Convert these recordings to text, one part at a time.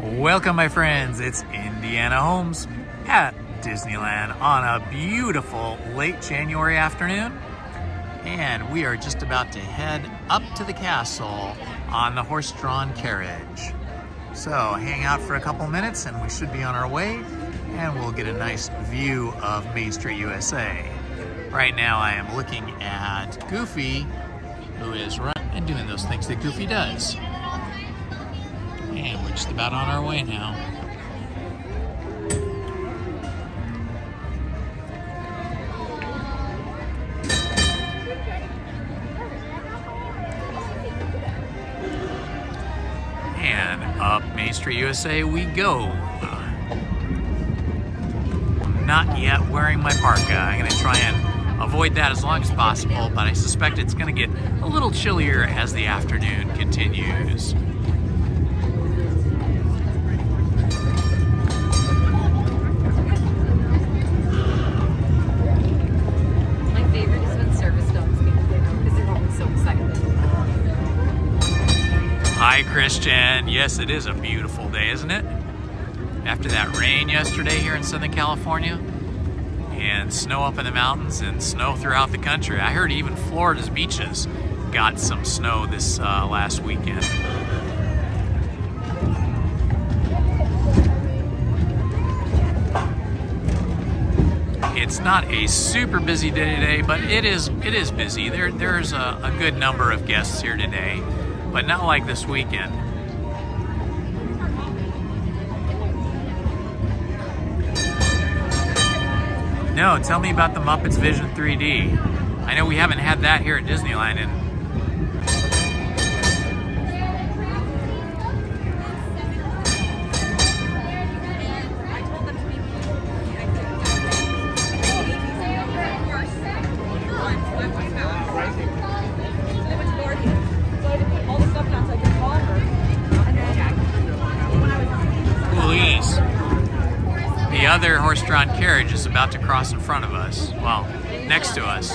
Welcome, my friends. It's Indiana Holmes at Disneyland on a beautiful late January afternoon. And we are just about to head up to the castle on the horse-drawn carriage. So hang out for a couple minutes and we should be on our way, and we'll get a nice view of Main Street, USA. Right now I am looking at Goofy, who is running and doing those things that Goofy does. And we're just about on our way now. And up Main Street, USA we go. I'm not yet wearing my parka. I'm gonna try and avoid that as long as possible, but I suspect it's gonna get a little chillier as the afternoon continues. Hi, Christian. Yes, it is a beautiful day, isn't it? After that rain yesterday here in Southern California, and snow up in the mountains and snow throughout the country. I heard even Florida's beaches got some snow this last weekend. It's not a super busy day today, but it is busy. There's a good number of guests here today, but not like this weekend. No, tell me about the Muppets Vision 3D. I know we haven't had that here at Disneyland in the other horse-drawn carriage is about to cross in front of us. Well, next to us.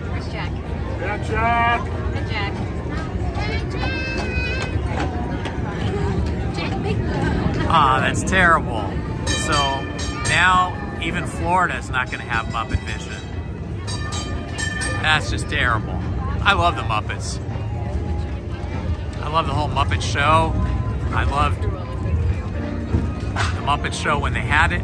Where's Jack? Yeah, Jack! Hey, Jack. Ah, that's terrible. So now even Florida is not going to have Muppet Vision. That's just terrible. I love the Muppets. I love the whole Muppet show. I loved the Muppet Show when they had it,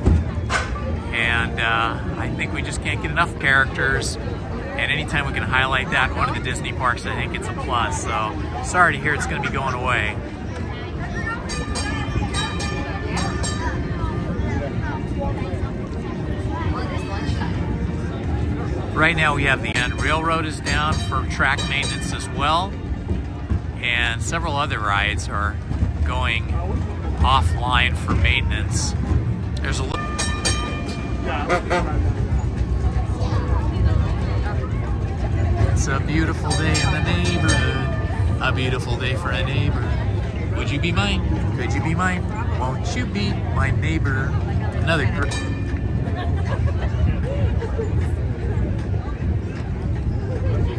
and I think we just can't get enough characters, and anytime we can highlight that in one of the Disney parks, I think it's a plus. So sorry to hear it's going to be going away. Right now we have the railroad is down for track maintenance as well, and several other rides are going offline for maintenance. There's a little. It's a beautiful day in the neighborhood. A beautiful day for a neighbor. Would you be mine? Could you be mine? Won't you be my neighbor? Another great.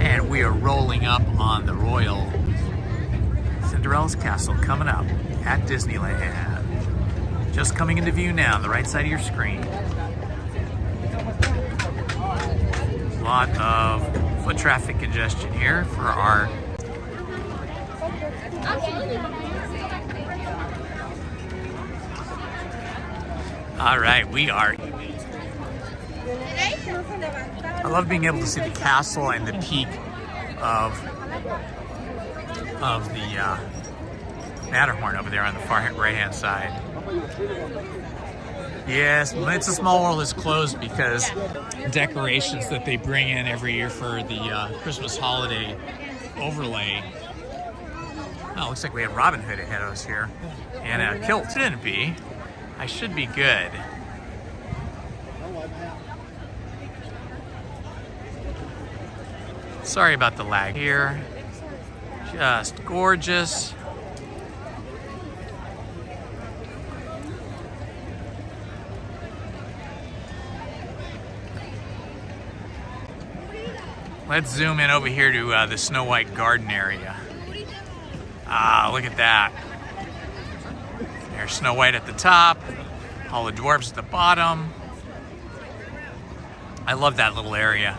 And we are rolling up on the Royal Cinderella's Castle coming up at Disneyland. Just coming into view now on the right side of your screen. A lot of foot traffic congestion here for our all right, we are. I love being able to see the castle and the peak of the Matterhorn over there on the far right-hand side. Yes, It's a Small World is closed because decorations that they bring in every year for the Christmas holiday overlay. Oh, looks like we have Robin Hood ahead of us here. And a kilt. Shouldn't be. I should be good. Sorry about the lag here. Just gorgeous. Let's zoom in over here to the Snow White garden area. Ah, look at that. There's Snow White at the top, all the dwarfs at the bottom. I love that little area.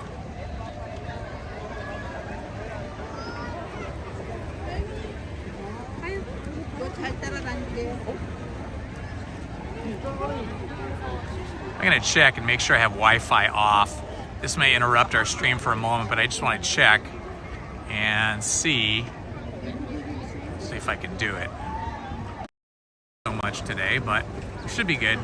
I'm gonna check and make sure I have Wi-Fi off. This may interrupt our stream for a moment, but I just want to check and see if I can do it. So much today, but it should be good.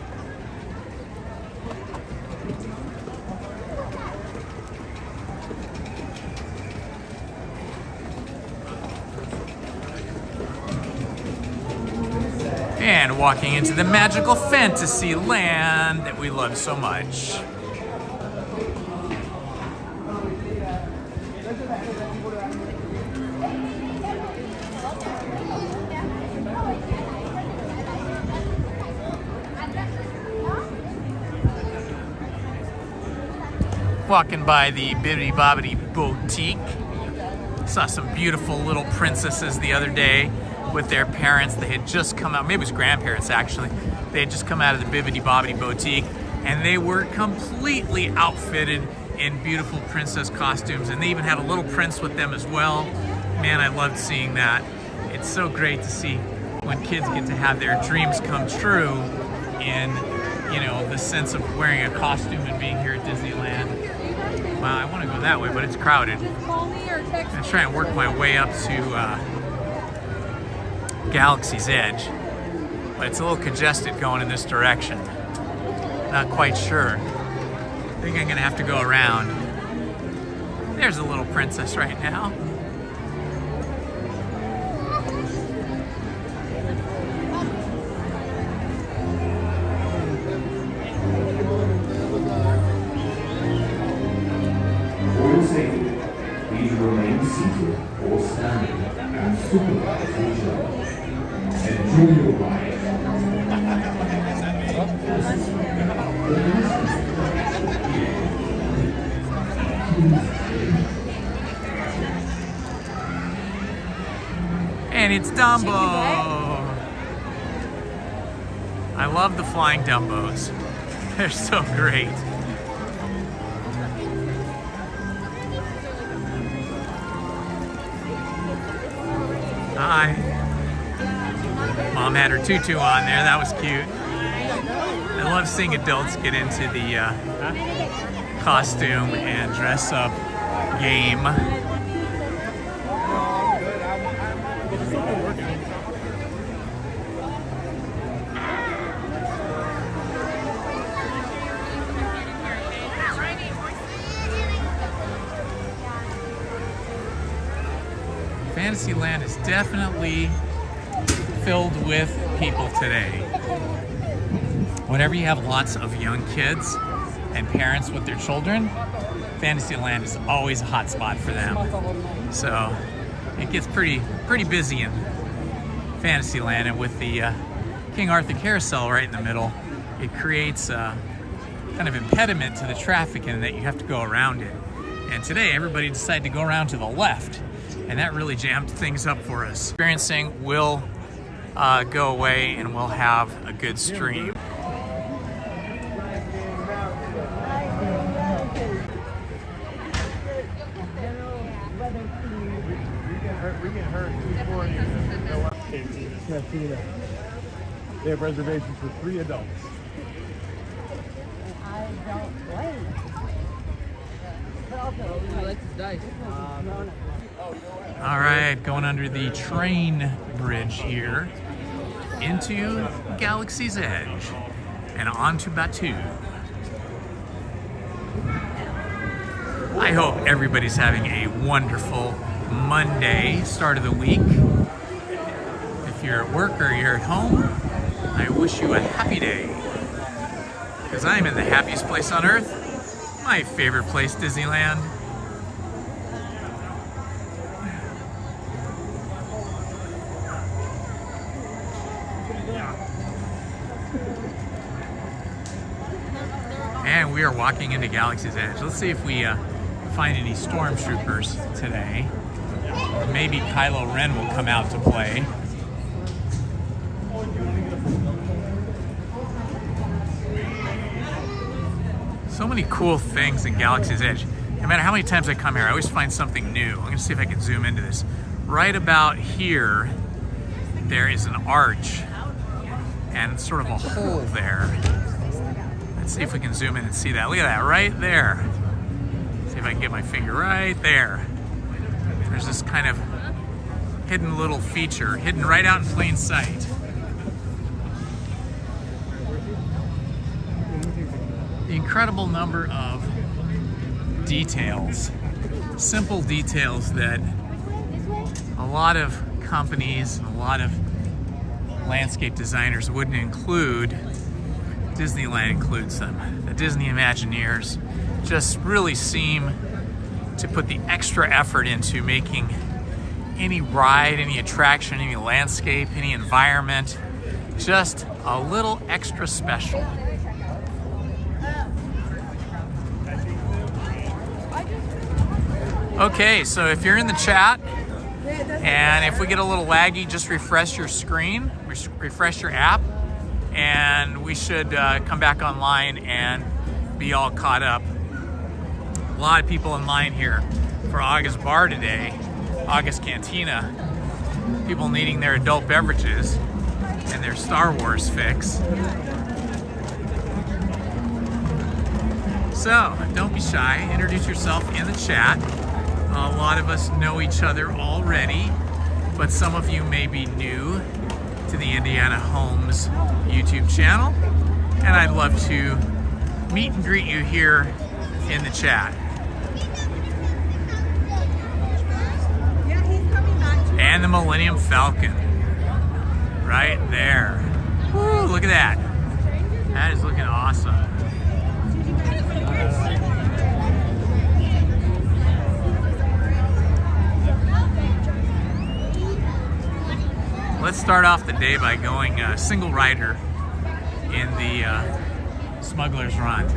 And walking into the magical fantasy land that we love so much. Walking by the Bibbidi Bobbidi Boutique. Saw some beautiful little princesses the other day with their parents. They had just come out, maybe it was grandparents actually. They had just come out of the Bibbidi Bobbidi Boutique and they were completely outfitted in beautiful princess costumes, and they even had a little prince with them as well. Man, I loved seeing that. It's so great to see when kids get to have their dreams come true in, you know, the sense of wearing a costume and being here at Disneyland. Wow, I want to go that way, but it's crowded. I'm gonna try and work my way up to Galaxy's Edge, but it's a little congested going in this direction. Not quite sure. I think I'm gonna have to go around. There's a little princess right now. Please remain seated or standing and supervise each other. Enjoy your ride. And it's Dumbo. I love the flying Dumbos. They're so great. Hi. Mom had her tutu on there. That was cute. I love seeing adults get into the costume and dress up game. Fantasyland is definitely filled with people today. Whenever you have lots of young kids and parents with their children, Fantasyland is always a hot spot for them. So it gets pretty busy in Fantasyland, and with the King Arthur Carousel right in the middle, it creates a kind of impediment to the traffic in that you have to go around it. And today everybody decided to go around to the left, and that really jammed things up for us. Experiencing will go away and we'll have a good stream. They have reservations for 3 adults. I don't blame them. All right, going under the train bridge here into Galaxy's Edge and on to Batuu. I hope everybody's having a wonderful Monday, start of the week. If you're at work or you're at home, I wish you a happy day. Because I'm in the happiest place on earth, my favorite place, Disneyland. And we are walking into Galaxy's Edge. Let's see if we find any stormtroopers today. Or maybe Kylo Ren will come out to play. So many cool things in Galaxy's Edge. No matter how many times I come here, I always find something new. I'm gonna see if I can zoom into this. Right about here, there is an arch and sort of a hole there. Let's see if we can zoom in and see that. Look at that, right there. See if I can get my finger right there. There's this kind of hidden little feature, hidden right out in plain sight. The incredible number of details, simple details that a lot of companies and a lot of landscape designers wouldn't include. Disneyland includes them. The Disney Imagineers just really seem to put the extra effort into making any ride, any attraction, any landscape, any environment just a little extra special. Okay, so if you're in the chat and if we get a little laggy, just refresh your screen, refresh your app, and we should come back online and be all caught up. A lot of people in line here for August Bar today, August Cantina, people needing their adult beverages and their Star Wars fix. So, don't be shy, introduce yourself in the chat. A lot of us know each other already, but some of you may be new to the Indiana Holmes YouTube channel, and I'd love to meet and greet you here in the chat. And the Millennium Falcon, right there. Woo, look at that. That is looking awesome. Let's start off the day by going single rider in the Smuggler's Run.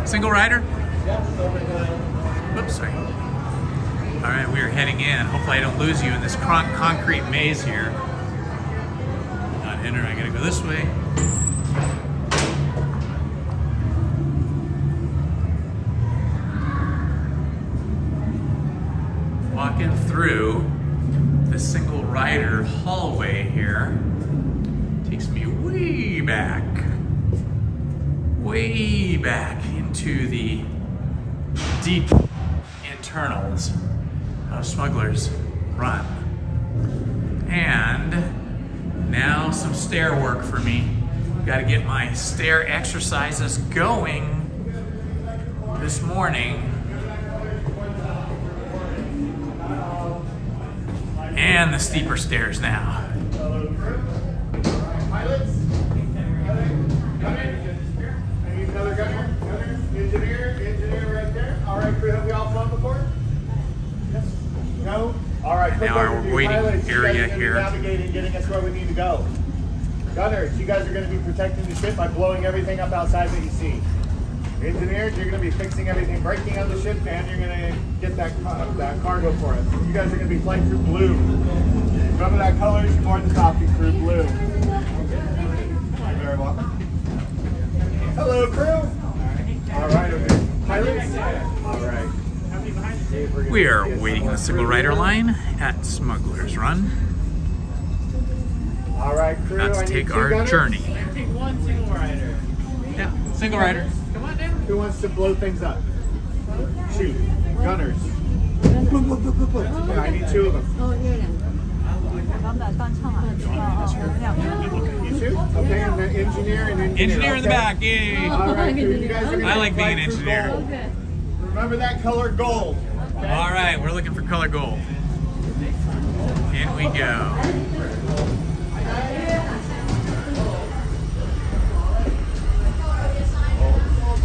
Single rider? Whoops, sorry. All right, we are heading in. Hopefully I don't lose you in this concrete maze here. Not enter, I gotta go this way. Walking through the single rider hallway here takes me way back into the deep internals of Smuggler's Run. And now some stair work for me. Got to get my stair exercises going this morning. And the steeper stairs now. Pilots? Another gunner? Engineer right there. All right, crew, have we all flown before? Yes. No? All right, Now our waiting pilots, area here. Navigating, getting us where we need to go. Gunners, you guys are going to be protecting the ship by blowing everything up outside that you see. Engineers, you're going to be fixing everything breaking on the ship, and you're going to get that cargo for us. You guys are going to be flying through blue. Remember that color is more than coffee, through blue. You're very welcome. Hello, crew. All right, okay. Pilots? All right. We are waiting the single rider line at Smuggler's Run. All right, crew. About to take our journey. Take one single rider. Yeah, single rider. Come on down. Who wants to blow things up? Shoot. Gunners. Yeah, I need two of them. You two? Okay, and the engineer and engineer. Engineer in the okay? back, yay! All right, crew, you guys are gonna I like being an fight through engineer. gold. Remember that color gold. Okay? All right, we're looking for color gold. In we go.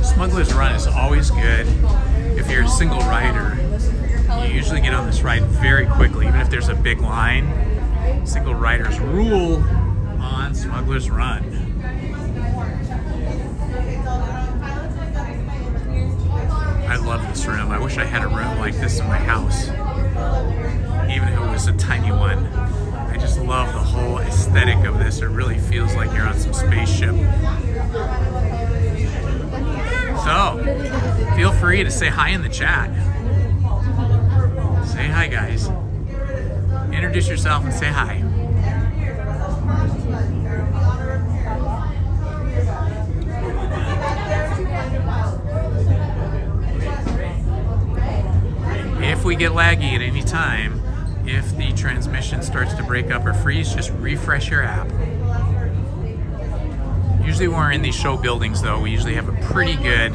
Smuggler's Run is always good. If you're a single rider, you usually get on this ride very quickly, even if there's a big line. Single riders rule on Smuggler's Run. I love this room. I wish I had a room like this in my house, even if it was a tiny one. I just love the whole aesthetic of this. It really feels like you're on some spaceship. So, feel free to say hi in the chat. Say hi, guys. Introduce yourself and say hi. If we get laggy at any time, if the transmission starts to break up or freeze, just refresh your app. Usually when we're in these show buildings though, we usually have a pretty good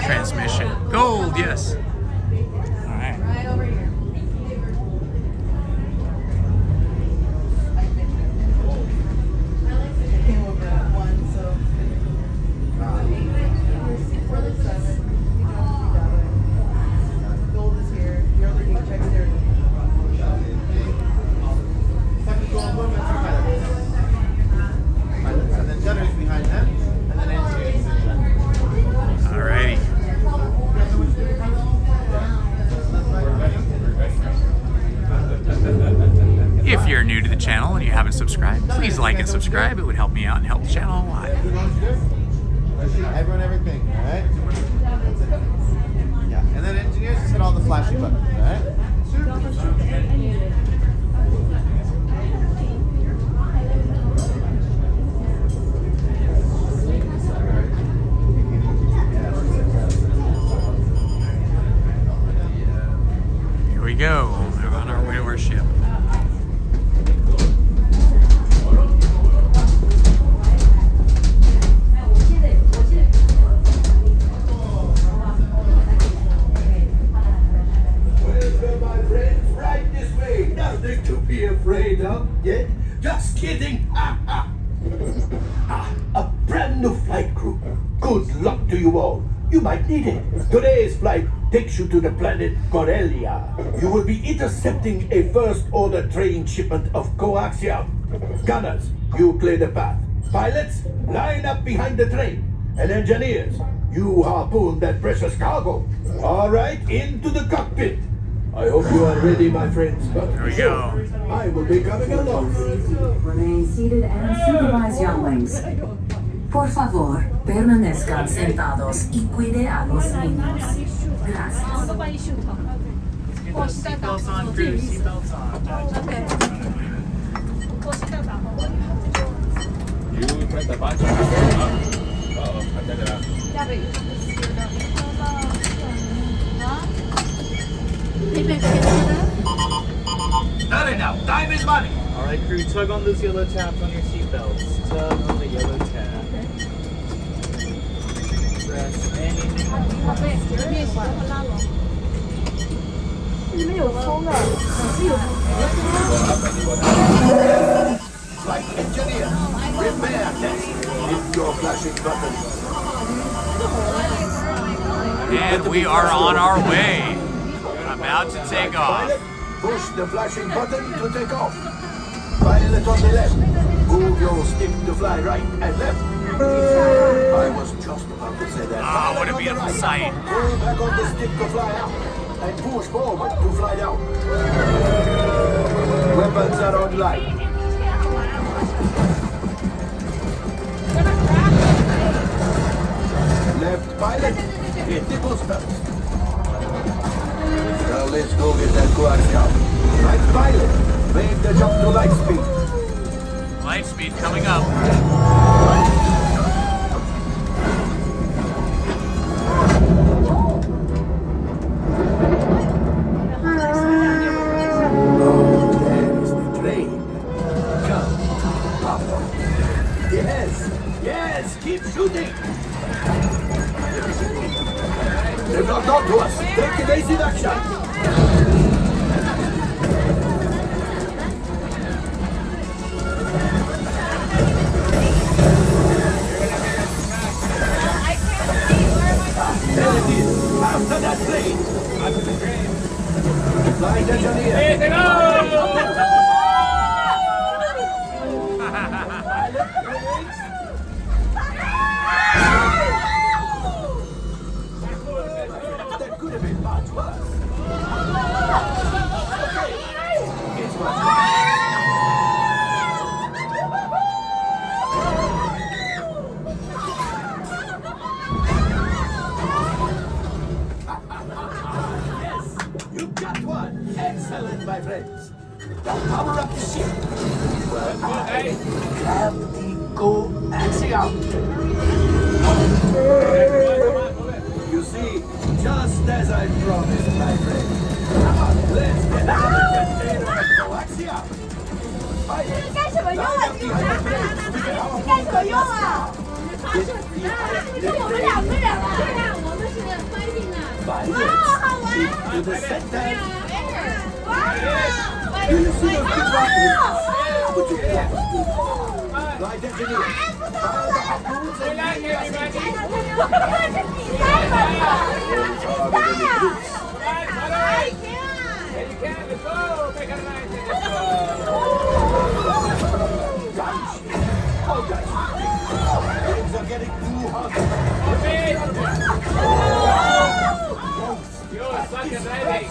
transmission. Gold, yes. All right. If you're new to the channel and you haven't subscribed, please like and subscribe. It would help me out and help the channel a lot. Everyone, everything, all right? Yeah, and then engineers just hit all the flashy buttons, all right? Here we go. We're on our way to our ship. Afraid of yet? Just kidding. A brand new flight crew. Good luck to you all. You might need it. Today's flight takes you to the planet Corellia. You will be intercepting a first-order train shipment of coaxium. Gunners, you clear the path. Pilots, line up behind the train. And engineers, you harpoon that precious cargo. All right, into the cockpit. I hope you are ready, my friends. There we go. I will be coming along. Remain seated and supervise younglings. Por favor, permanezcan sentados y cuide a los niños. Gracias. Seatbelts on, crew. Seatbelts on. You press the button. Hurry now, time is money. All right, crew, tug on those yellow tabs on your seatbelts. Tug on the yellow tab. Press any. Flight engineer, repair test. Hit your flashing button. And we are on our way. About to take off. Pilot, push the flashing button to take off. Pilot on the left. Move your stick to fly right and left. I was just about to say that. Ah, what a Pilot on the beautiful right. sight. Pull back on the stick to fly out. And push forward to fly down. Weapons are online. Left pilot, hit the boosters. Now let's go get that coaxium. Right pilot, make the jump to light speed. Light speed coming up. Oh, there's the train. Come, Papa. Yes, yes, keep shooting. They've locked on to us. Take evasive action. There it is. After that plane. After the train. Flight engineer. That could have been Excellent, my friends. Now power up the ship. Gravity coaxium. You see, just as I promised, my friend. Come on, let's get out of the container of coaxium. 干什么用啊？警察！干什么用啊？发射子弹！是我们2个人啊！对呀，我们是 fighting 啊！哇，好玩！ To the center. 哇！ Do you see those big rockets? Put your hands. Right, engineer. Fire the harpoons and lead us into 我们是比赛吗？比赛呀！哎呀！ Oh, guys. Things are getting too hot. You suck at driving.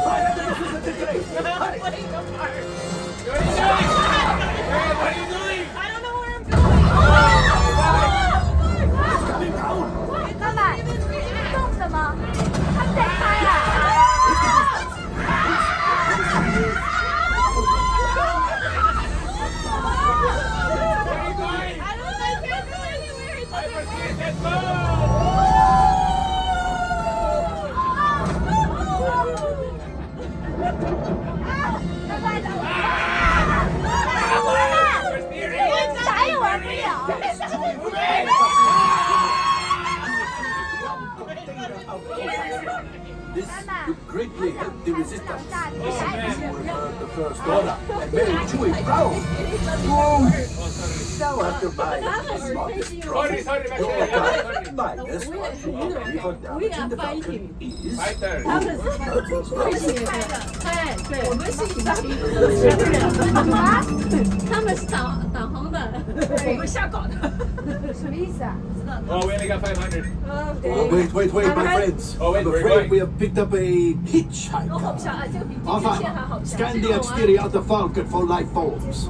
Fire the disintegrate. Hurry. What are you doing? I don't know where I'm going. It's coming down. 妈妈，动的吗？他们在开啊！ Let's go! This would greatly help the resistance. The first order and very chewy brown. Now after my smartest Sorry, trophy, back your there. time minus what you pay for damaging the Falcon is... Fighter. 他们是导航的，我们瞎搞的。什么意思啊？ Oh, we only got 500. Oh, wait, my friends. Oh, wait, I'm we're afraid going. we have picked up a hitchhiker. 这个比地 Enfin, 平线还好笑。 scan the exterior of the Falcon for life forms.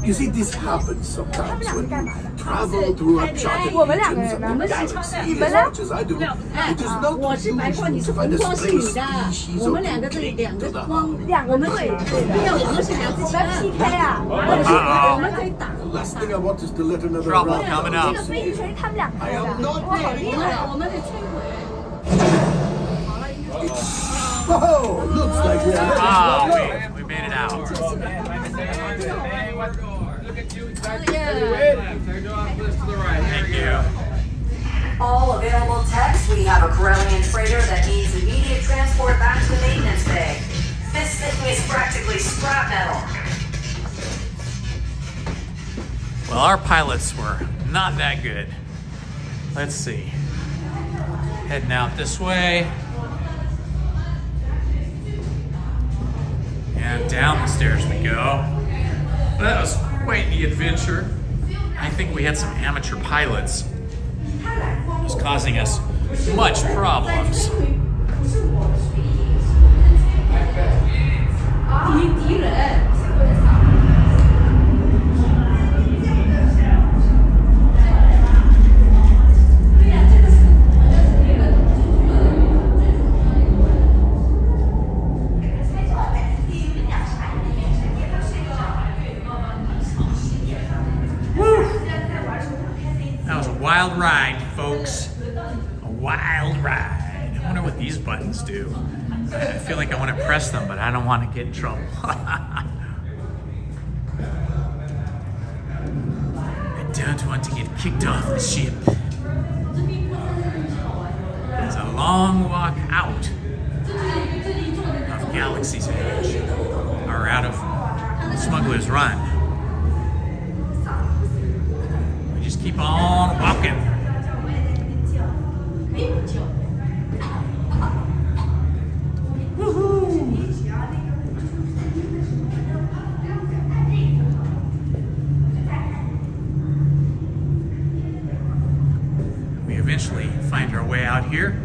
You see, this happens sometimes when you travel through uncharted regions of the galaxy as much as I do. It is not 我是白光，你 usual 是 to 红 find a 光，是 stray 你的。 species 我 of 们两个这里 mutate 两 to 个 the 光， hunt. 2个对对的，对呀，我们是两只我们枪， PK 啊！我们可以打。 The last thing I want is to let another Trouble round coming out. up. 这个飞锤他们2个 I 的， am not 哇，好 ready. 厉害！我们得摧毁。 Oh, looks like we're ready Ah, to go. we made it out. Oh, man. Look at you. Exactly. Go off this to the right. Thank you. All available techs, we have a Corellian freighter that needs immediate transport back to the maintenance bay. This thing is practically scrap metal. Well, our pilots were not that good. Let's see. Heading out this way. And down the stairs we go. That was quite the adventure. I think we had some amateur pilots. It was causing us much problems. 敌人。 That was a wild ride, folks. A wild ride. I wonder what these buttons do. I feel like I want to press them, but I don't want to get in trouble. I don't want to get kicked off the ship. It's a long walk out of Galaxy's Edge, or out of Smuggler's Run. We just keep on walking. We eventually find our way out here,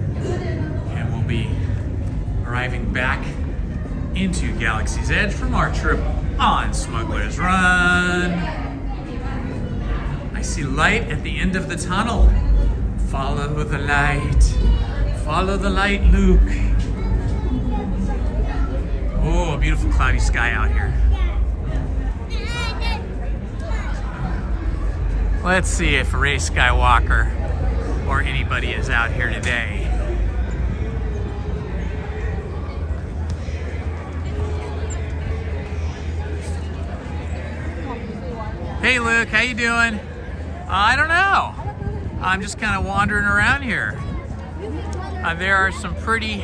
and we'll be arriving back into Galaxy's Edge from our trip on Smuggler's Run. I see light at the end of the tunnel. Follow the light. Follow the light, Luke. beautiful cloudy sky out here. Let's see if Ray Skywalker or anybody is out here today. Hey Luke, how you doing? I don't know. I'm just kind of wandering around here. There are some pretty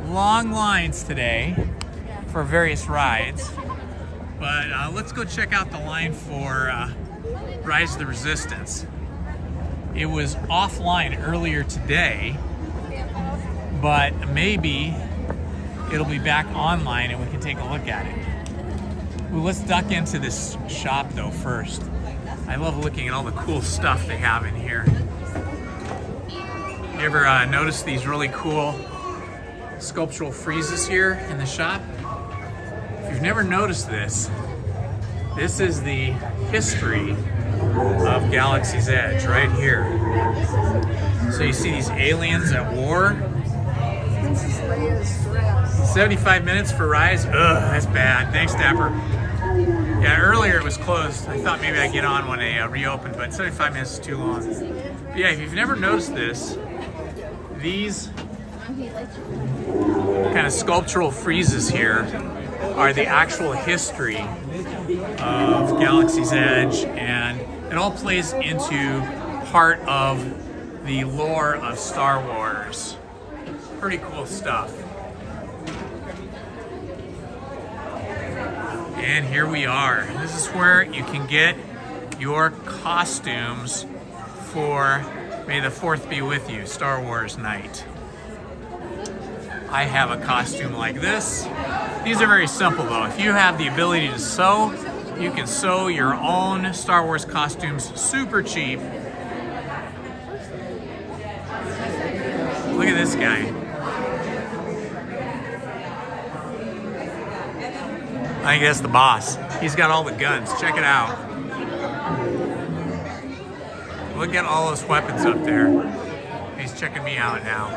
long lines today for various rides, but let's go check out the line for Rise of the Resistance. It was offline earlier today, but maybe it'll be back online and we can take a look at it. Well, let's duck into this shop though first. I love looking at all the cool stuff they have in here. You ever notice these really cool sculptural friezes here in the shop? If you've never noticed this, this is the history of Galaxy's Edge right here. So you see these aliens at war. 75 minutes for Rise? Ugh, that's bad. Thanks, Dapper. Yeah, earlier it was closed. I thought maybe I'd get on when they reopened, but 75 minutes is too long. But yeah, if you've never noticed this, these kind of sculptural friezes here are the actual history of Galaxy's Edge, and it all plays into part of the lore of Star Wars. Pretty cool stuff. And here we are. This is where you can get your costumes for May the 4th be with you, Star Wars night. I have a costume like this. These are very simple though. If you have the ability to sew, you can sew your own Star Wars costumes super cheap. Look at this guy. I think that's the boss. He's got all the guns. Check it out. Look at all those weapons up there. He's checking me out now.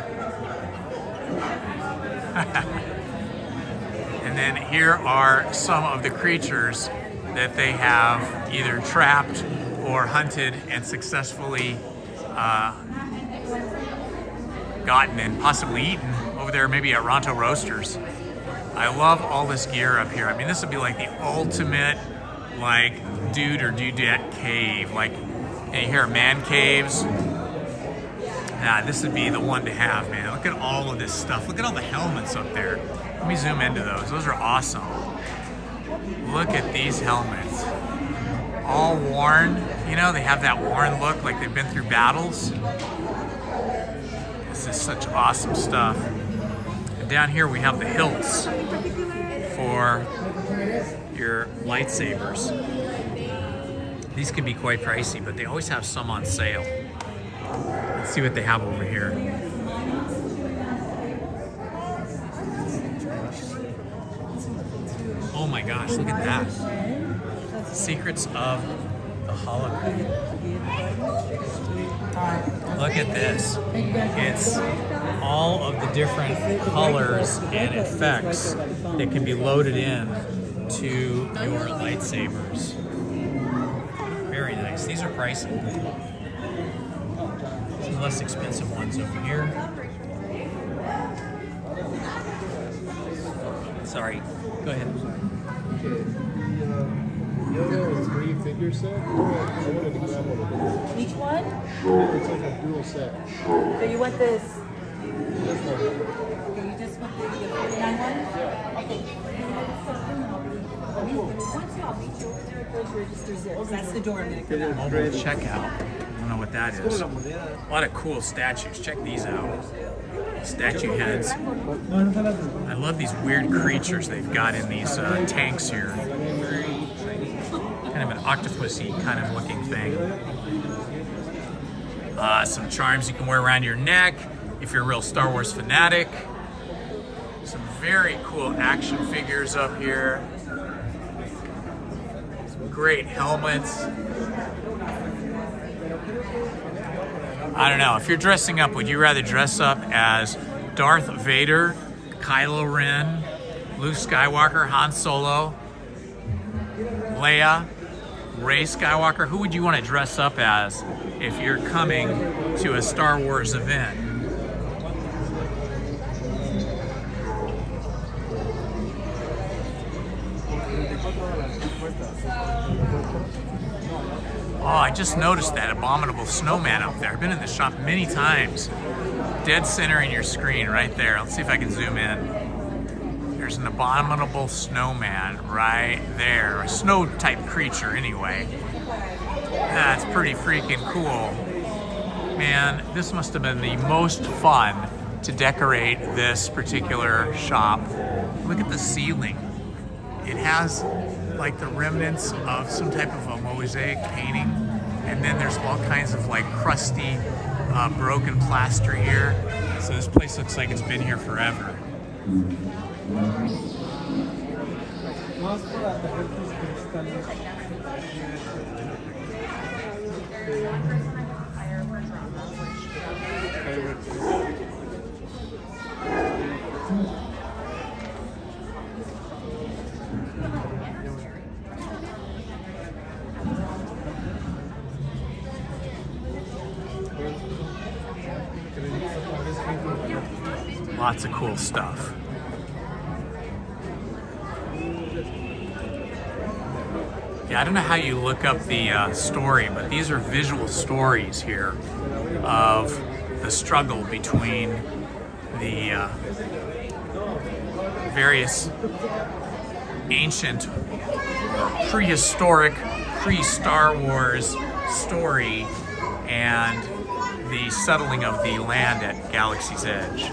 And then here are some of the creatures that they have either trapped or hunted and successfully gotten and possibly eaten over there, maybe at Ronto Roasters. I love all this gear up here. I mean, this would be like the ultimate, like, dude or dudette cave. Like, you hear man caves? Nah, this would be the one to have, man. Look at all of this stuff. Look at all the helmets up there. Let me zoom into those. Those are awesome. Look at these helmets. All worn. You know, they have that worn look like they've been through battles. This is such awesome stuff. And down here we have the hilts for your lightsabers. These can be quite pricey, but they always have some on sale. Let's see what they have over here. Oh my gosh, look at that. Secrets of the Hologram. Look at this. It's all of the different colors and effects that can be loaded in to your lightsabers. Very nice. These are pricey. Some less expensive ones over here. Sorry. Go ahead. Yoda 3 figure set. I wanted to grab one of them. Which one? It's like a dual set. So you want this? This one. Okay, you just want the 49 one? Okay. Once y'all meet you over there, those registers there. That's the door I'm going to come out. Mobile checkout. I don't know what that is. A lot of cool statues. Check these out. Statue heads. I love these weird creatures they've got in these tanks here. Kind of an octopusy kind of looking thing. Some charms you can wear around your neck if you're a real Star Wars fanatic. Some very cool action figures up here. Some great helmets. I don't know, if you're dressing up, would you rather dress up as Darth Vader, Kylo Ren, Luke Skywalker, Han Solo, Leia, Rey Skywalker. Who would you want to dress up as if you're coming to a Star Wars event? Oh, I just noticed that abominable snowman up there. I've been in the shop many times. Dead center in your screen right there. Let's see if I can zoom in. There's an abominable snowman right there. A snow type creature anyway. That's pretty freaking cool. Man, this must have been the most fun to decorate this particular shop. Look at the ceiling. It has like the remnants of some type of a mosaic painting, and then there's all kinds of like crusty broken plaster here. So this place looks like it's been here forever. Lots of cool stuff. Yeah, I don't know how you look up the story, but these are visual stories here of the struggle between the various ancient, prehistoric, pre-Star Wars story and the settling of the land at Galaxy's Edge.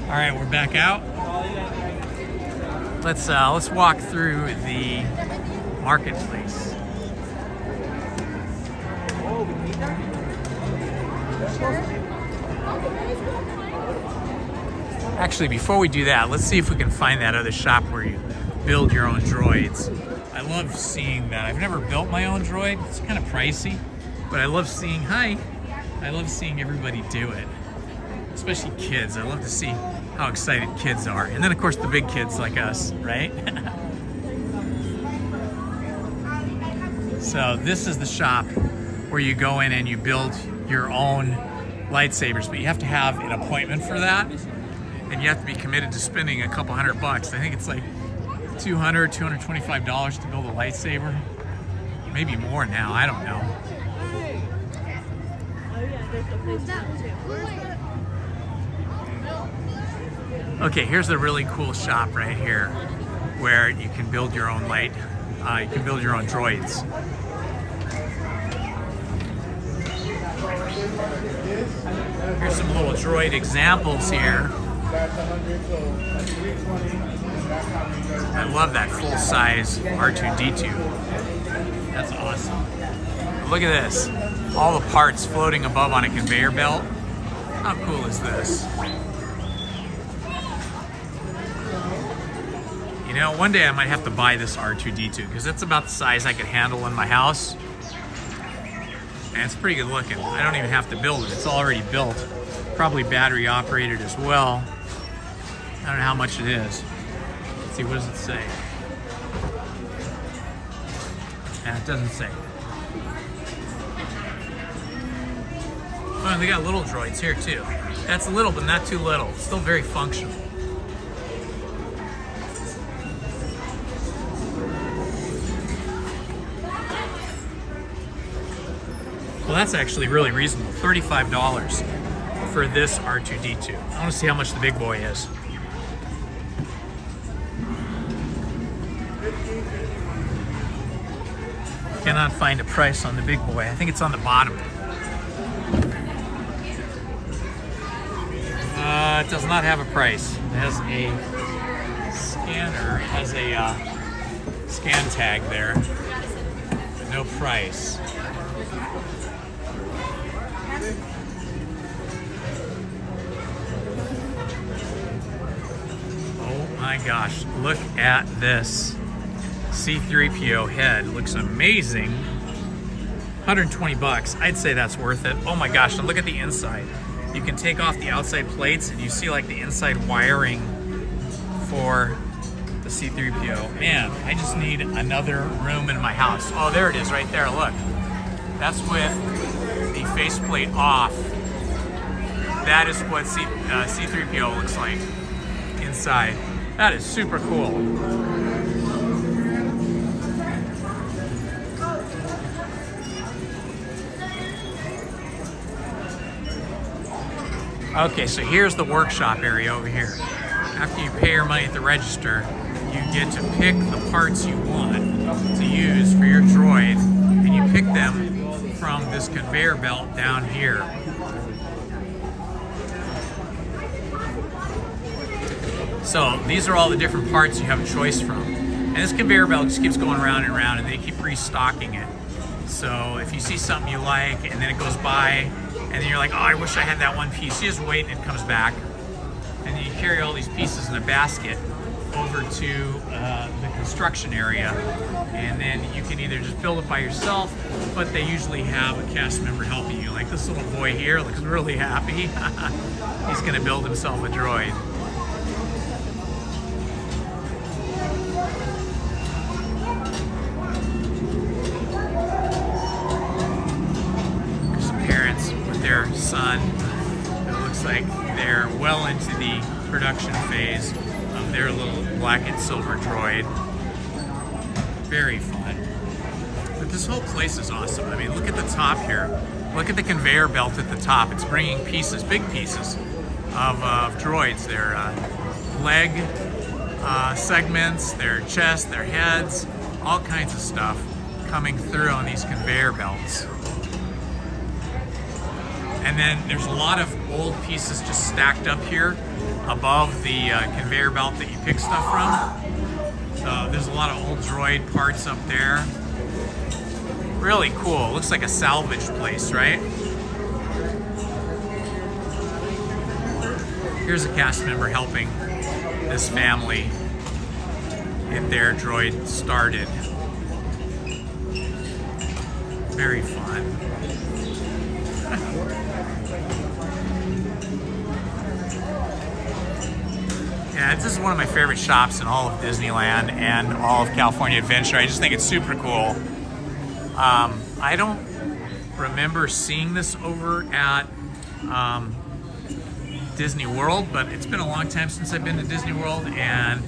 All right, we're back out. Let's walk through the marketplace. Actually, before we do that, let's see if we can find that other shop where you build your own droids. I love seeing that. I've never built my own droid. It's kind of pricey, but I love seeing, I love seeing everybody do it. Especially kids. I love to see how excited kids are. And then of course the big kids like us, right? So this is the shop where you go in and you build your own lightsabers, but you have to have an appointment for that. And you have to be committed to spending a couple $100. I think it's like $200, $225 to build a lightsaber. Maybe more now, I don't know. Okay, here's a really cool shop right here where you can build your own you can build your own droids. Here's some little droid examples here. I love that full-size R2-D2. That's awesome. But look at this. All the parts floating above on a conveyor belt. How cool is this? You know, one day I might have to buy this R2-D2 because it's about the size I could handle in my house. And it's pretty good looking. I don't even have to build it. It's already built. Probably battery operated as well. I don't know how much it is. Let's see, what does it say? Yeah, it doesn't say. Oh, and they got little droids here too. That's little, but not too little. It's still very functional. Well, that's actually really reasonable. $35 for this R2-D2. I want to see how much the big boy is. Cannot find a price on the big boy. I think it's on the bottom. It does not have a price. It has a scanner, has a scan tag there, but no price. Oh my gosh, look at this. C-3PO head looks amazing. 120 bucks. I'd say that's worth it. Oh my gosh, and look at the inside. You can take off the outside plates and you see like the inside wiring for the C-3PO. Man, I just need another room in my house. Oh, there it is right there, look. That's with the faceplate off. That is what C-3PO looks like inside. That is super cool. Okay, so here's the workshop area over here. After you pay your money at the register, you get to pick the parts you want to use for your droid, and you pick them from this conveyor belt down here. So these are all the different parts you have a choice from. And this conveyor belt just keeps going around and around, and they keep restocking it. So if you see something you like, and then it goes by, and then you're like, oh, I wish I had that one piece. You just wait and it comes back. And then you carry all these pieces in a basket over to the construction area. And then you can either just build it by yourself, but they usually have a cast member helping you. Like this little boy here looks really happy. He's gonna build himself a droid. Their son. It looks like they're well into the production phase of their little black and silver droid. Very fun. But this whole place is awesome. I mean, look at the top here. Look at the conveyor belt at the top. It's bringing pieces, big pieces of droids. Their leg segments, their chest, their heads, all kinds of stuff coming through on these conveyor belts. And then there's a lot of old pieces just stacked up here above the conveyor belt that you pick stuff from. So there's a lot of old droid parts up there. Really cool. Looks like a salvage place, right? Here's a cast member helping this family get their droid started. Very fun. Yeah, this is one of my favorite shops in all of Disneyland and all of California Adventure. I just think it's super cool. I don't remember seeing this over at Disney World, but it's been a long time since I've been to Disney World, and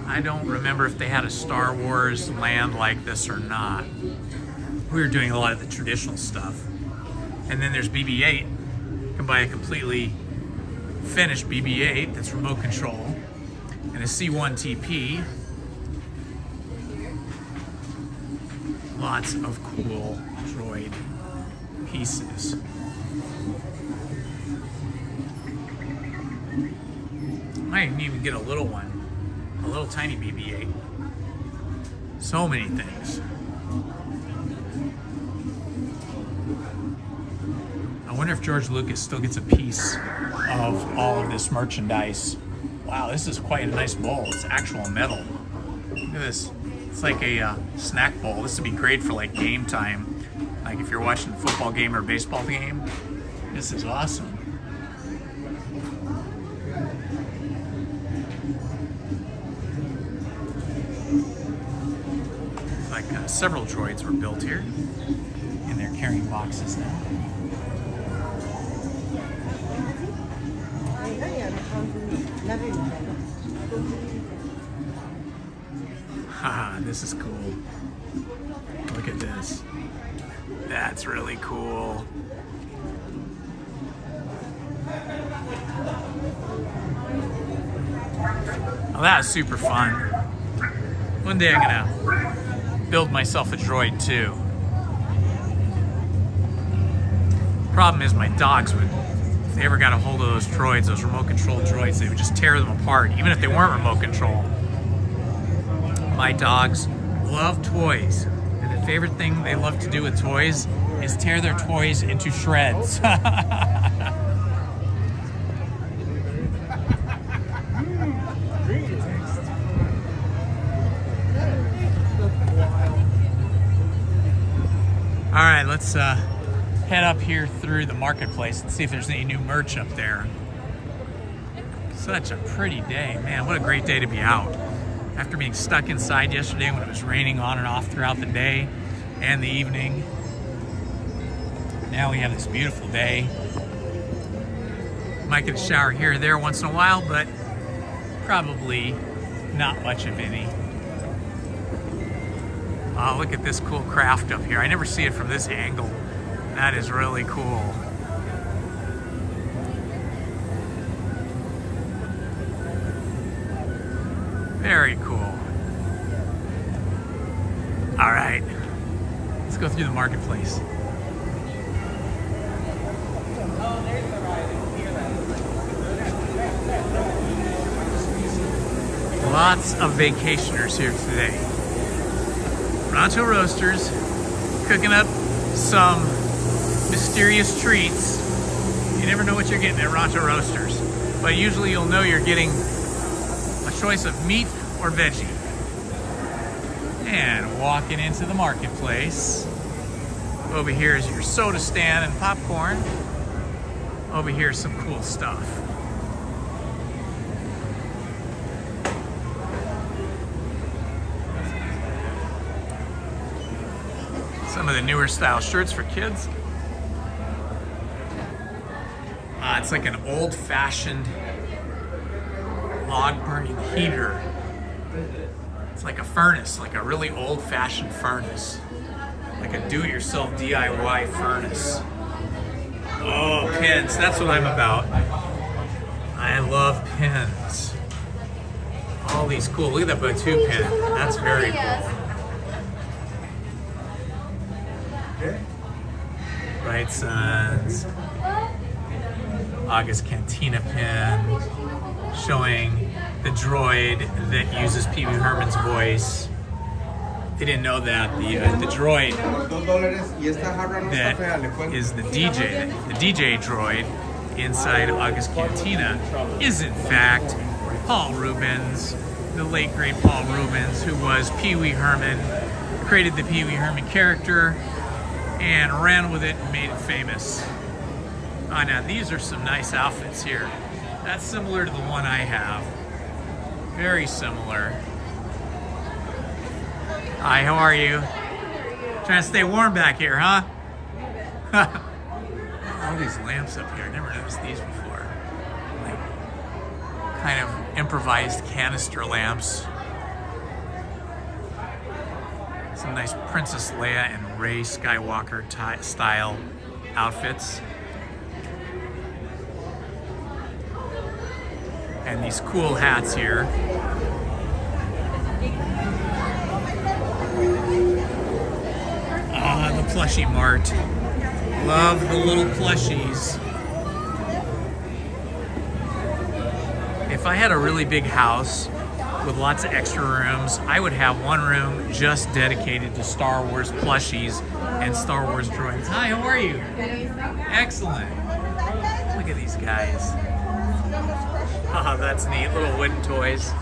I don't remember if they had a Star Wars land like this or not. We were doing a lot of the traditional stuff. And then there's BB-8. You can buy a completely finished BB-8 that's remote control, and a C-1TP. Lots of cool droid pieces. Might even get a little one, a little tiny BB-8. So many things. I wonder if George Lucas still gets a piece of all of this merchandise. Wow, this is quite a nice bowl. It's actual metal. Look at this. It's like a snack bowl. This would be great for like game time. Like if you're watching a football game or a baseball game. This is awesome. Like several droids were built here, and they're carrying boxes now. Haha, this is cool. Look at this. That's really cool. Well, that is super fun. One day I'm gonna build myself a droid too. Problem is my dogs would, if they ever got a hold of those droids, those remote control droids, they would just tear them apart, even if they weren't remote control. My dogs love toys, and the favorite thing they love to do with toys is tear their toys into shreds. All right, let's head up here through the marketplace and see if there's any new merch up there. Such a pretty day. Man, what a great day to be out. After being stuck inside yesterday when it was raining on and off throughout the day and the evening. Now we have this beautiful day. Might get a shower here or there once in a while, but probably not much of any. Oh, look at this cool craft up here. I never see it from this angle. That is really cool. Very cool. All right, let's go through the marketplace. Lots of vacationers here today. Rancho Roasters cooking up some mysterious treats. You never know what you're getting at Rancho Roasters, but usually you'll know you're getting a choice of meat or veggie. And walking into the marketplace. Over here is your soda stand and popcorn. Over here is some cool stuff. Some of the newer style shirts for kids. It's like an old-fashioned log burning heater. It's like a furnace, like a really old-fashioned furnace. Like a do-it-yourself DIY furnace. Oh, pins, that's what I'm about. I love pins. All these cool, look at that Batu pin. That's very cool. Bright Suns, August Cantina pin, showing the droid that uses Pee Wee Herman's voice. They didn't know that the droid that is the DJ droid inside August Cantina is in fact Paul Reubens, the late great Paul Reubens, who was Pee Wee Herman, created the Pee Wee Herman character and ran with it and made it famous. Oh, now these are some nice outfits here. That's similar to the one I have. Very similar. Hi, how are you? Trying to stay warm back here, huh? All these lamps up here, I never noticed these before. Like kind of improvised canister lamps. Some nice Princess Leia and Rey Skywalker style outfits. And these cool hats here. Ah, the plushie mart. Love the little plushies. If I had a really big house with lots of extra rooms, I would have one room just dedicated to Star Wars plushies and Star Wars droids. Hi, how are you? Excellent. Look at these guys. Oh, that's neat. Little wooden toys.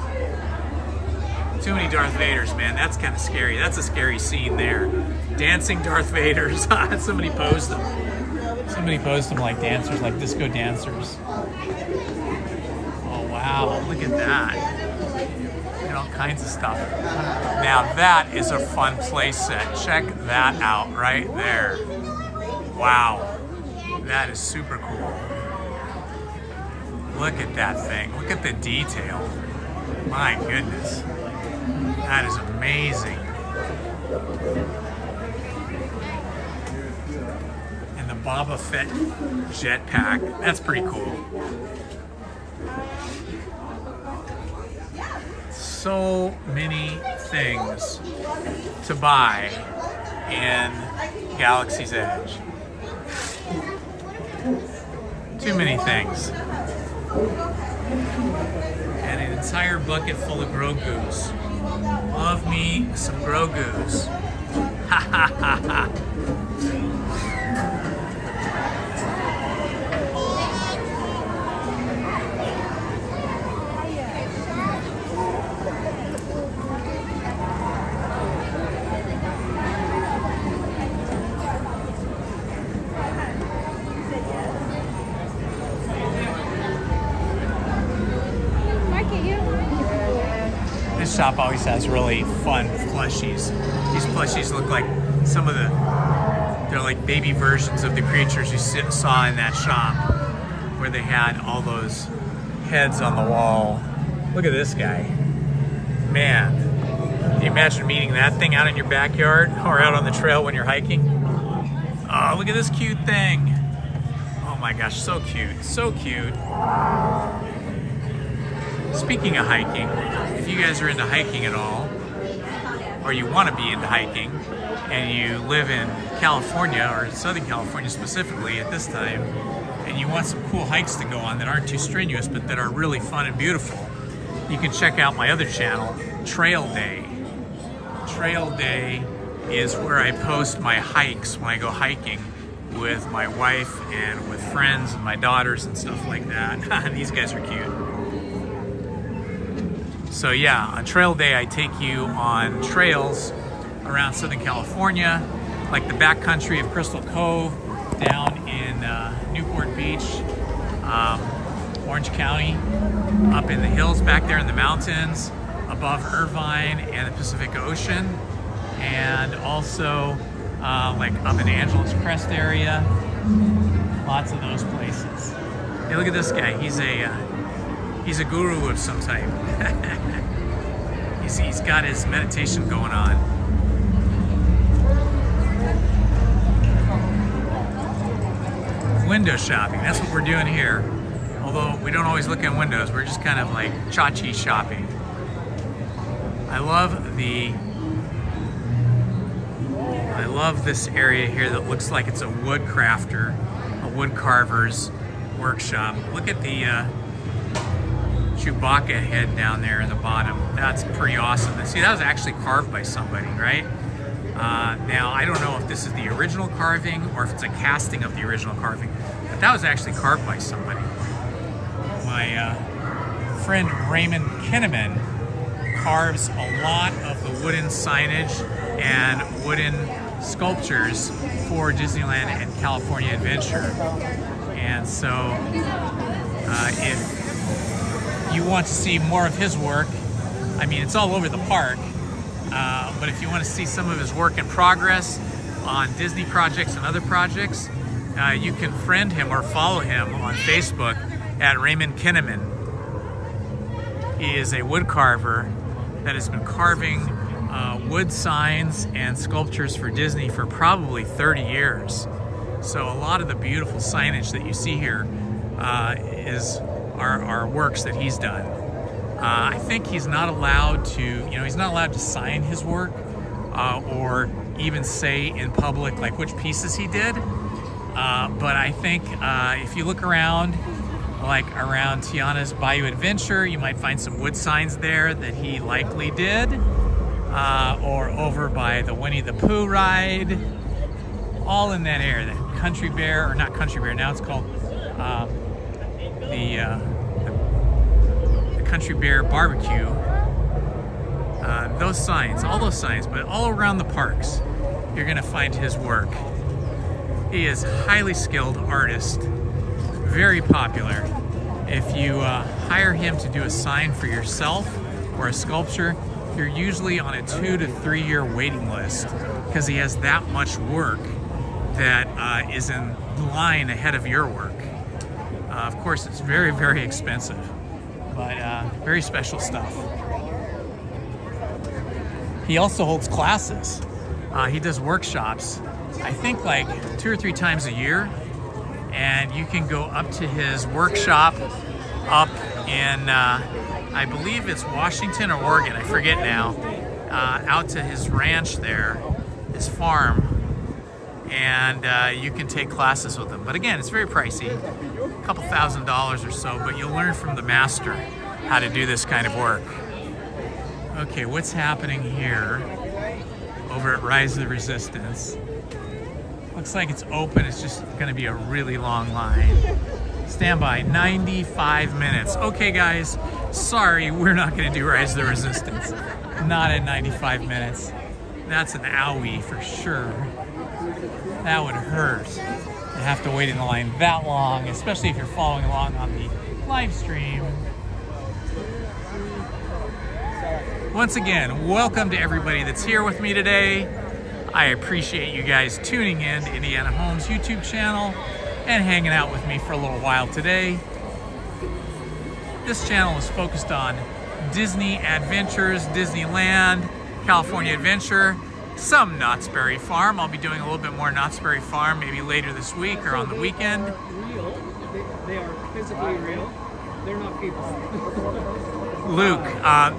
Too many Darth Vaders, man. That's kind of scary. That's a scary scene there. Dancing Darth Vaders. Somebody posed them. Somebody posed them like dancers, like disco dancers. Oh, wow. Look at that. All kinds of stuff. Now that is a fun play set. Check that out right there. Wow. That is super cool. Look at that thing. Look at the detail. My goodness. That is amazing. And the Boba Fett jetpack. That's pretty cool. So many things to buy in Galaxy's Edge. Too many things. And an entire bucket full of Grogu's. Love me some Grogu's. Ha ha ha ha. this shop always has really fun plushies. These plushies look like some of they're like baby versions of the creatures you saw in that shop where they had all those heads on the wall. Look at this guy. Man, can you imagine meeting that thing out in your backyard or out on the trail when you're hiking? Oh, look at this cute thing. Oh my gosh, so cute, so cute. Speaking of hiking, if you guys are into hiking at all, or you want to be into hiking, and you live in California, or Southern California specifically at this time, and you want some cool hikes to go on that aren't too strenuous, but that are really fun and beautiful, you can check out my other channel, Trail Day. Trail Day is where I post my hikes when I go hiking with my wife and with friends and my daughters and stuff like that. These guys are cute. So yeah, on Trail Day I take you on trails around Southern California, like the backcountry of Crystal Cove, down in Newport Beach, Orange County, up in the hills back there in the mountains, above Irvine and the Pacific Ocean, and also like up in Angeles Crest area, lots of those places. Hey, look at this guy. He's a guru of some type. he's got his meditation going on. Window shopping, that's what we're doing here. Although we don't always look in windows, we're just kind of like chachi shopping. I love this area here that looks like it's a wood crafter, a wood carver's workshop. Look at the Chewbacca head down there in the bottom. That's pretty awesome. And see, that was actually carved by somebody, right? Now, I don't know if this is the original carving or if it's a casting of the original carving, but that was actually carved by somebody. My friend Raymond Kinnaman carves a lot of the wooden signage and wooden sculptures for Disneyland and California Adventure. And so if you want to see more of his work, I mean, it's all over the park, but if you want to see some of his work in progress on Disney projects and other projects, you can friend him or follow him on Facebook at Raymond Kinnaman. He is a wood carver that has been carving wood signs and sculptures for Disney for probably 30 years. So a lot of the beautiful signage that you see here are works that he's done. I think he's not allowed to, he's not allowed to sign his work or even say in public like which pieces he did. But I think if you look around, like around Tiana's Bayou Adventure, you might find some wood signs there that he likely did. Or over by the Winnie the Pooh ride, all in that area. The Country Bear, or not Country Bear, now it's called the Country Bear Barbecue. Those signs, all those signs, but all around the parks, you're gonna find his work. He is a highly skilled artist, very popular. If you hire him to do a sign for yourself or a sculpture, you're usually on a 2 to 3 year waiting list because he has that much work that is in line ahead of your work. Of course, it's very, very expensive, but very special stuff. He also holds classes. He does workshops, I think like 2 or 3 times a year, and you can go up to his workshop up in, I believe it's Washington or Oregon, I forget now, out to his ranch there, his farm, and you can take classes with him. But again, it's very pricey, a couple $1,000s or so, but you'll learn from the master how to do this kind of work. Okay, what's happening here over at Rise of the Resistance? Looks like it's open, it's just gonna be a really long line. Stand by, 95 minutes. Okay guys, sorry, we're not gonna do Rise of the Resistance. Not at 95 minutes. That's an owie for sure. That would hurt to have to wait in the line that long, especially if you're following along on the live stream. Once again, welcome to everybody that's here with me today. I appreciate you guys tuning in to Indiana Holmes YouTube channel and hanging out with me for a little while today. This channel is focused on Disney adventures, Disneyland, California Adventure, some Knott's Berry Farm. I'll be doing a little bit more Knott's Berry Farm maybe later this week or on the weekend. Real. They are physically real. They're not people. Luke,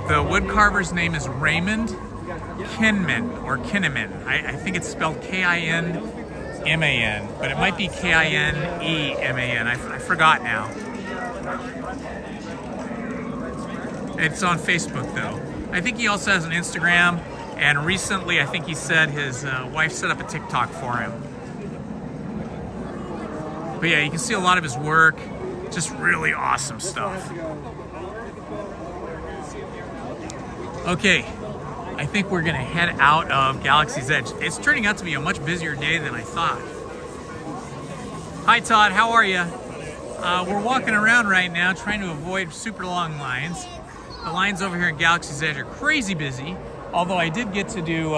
the wood carver's name is Raymond Kinman or Kinnaman. I think it's spelled K-I-N-M-A-N, but it might be K-I-N-E-M-A-N. I forgot now. It's on Facebook though. I think he also has an Instagram, and recently I think he said his wife set up a TikTok for him. But yeah, you can see a lot of his work, just really awesome stuff. Okay, I think we're gonna head out of Galaxy's Edge. It's turning out to be a much busier day than I thought. Hi Todd, how are you? We're walking around right now trying to avoid super long lines. The lines over here in Galaxy's Edge are crazy busy, although I did get to do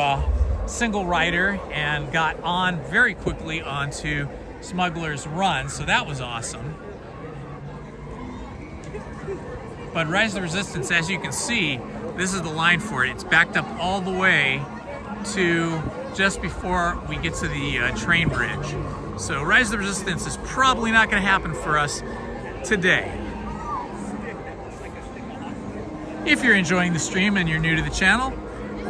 single rider and got on very quickly onto Smuggler's Run, so that was awesome. But Rise of the Resistance, as you can see, this is the line for it. It's backed up all the way to just before we get to the train bridge. So Rise of the Resistance is probably not going to happen for us today. If you're enjoying the stream and you're new to the channel,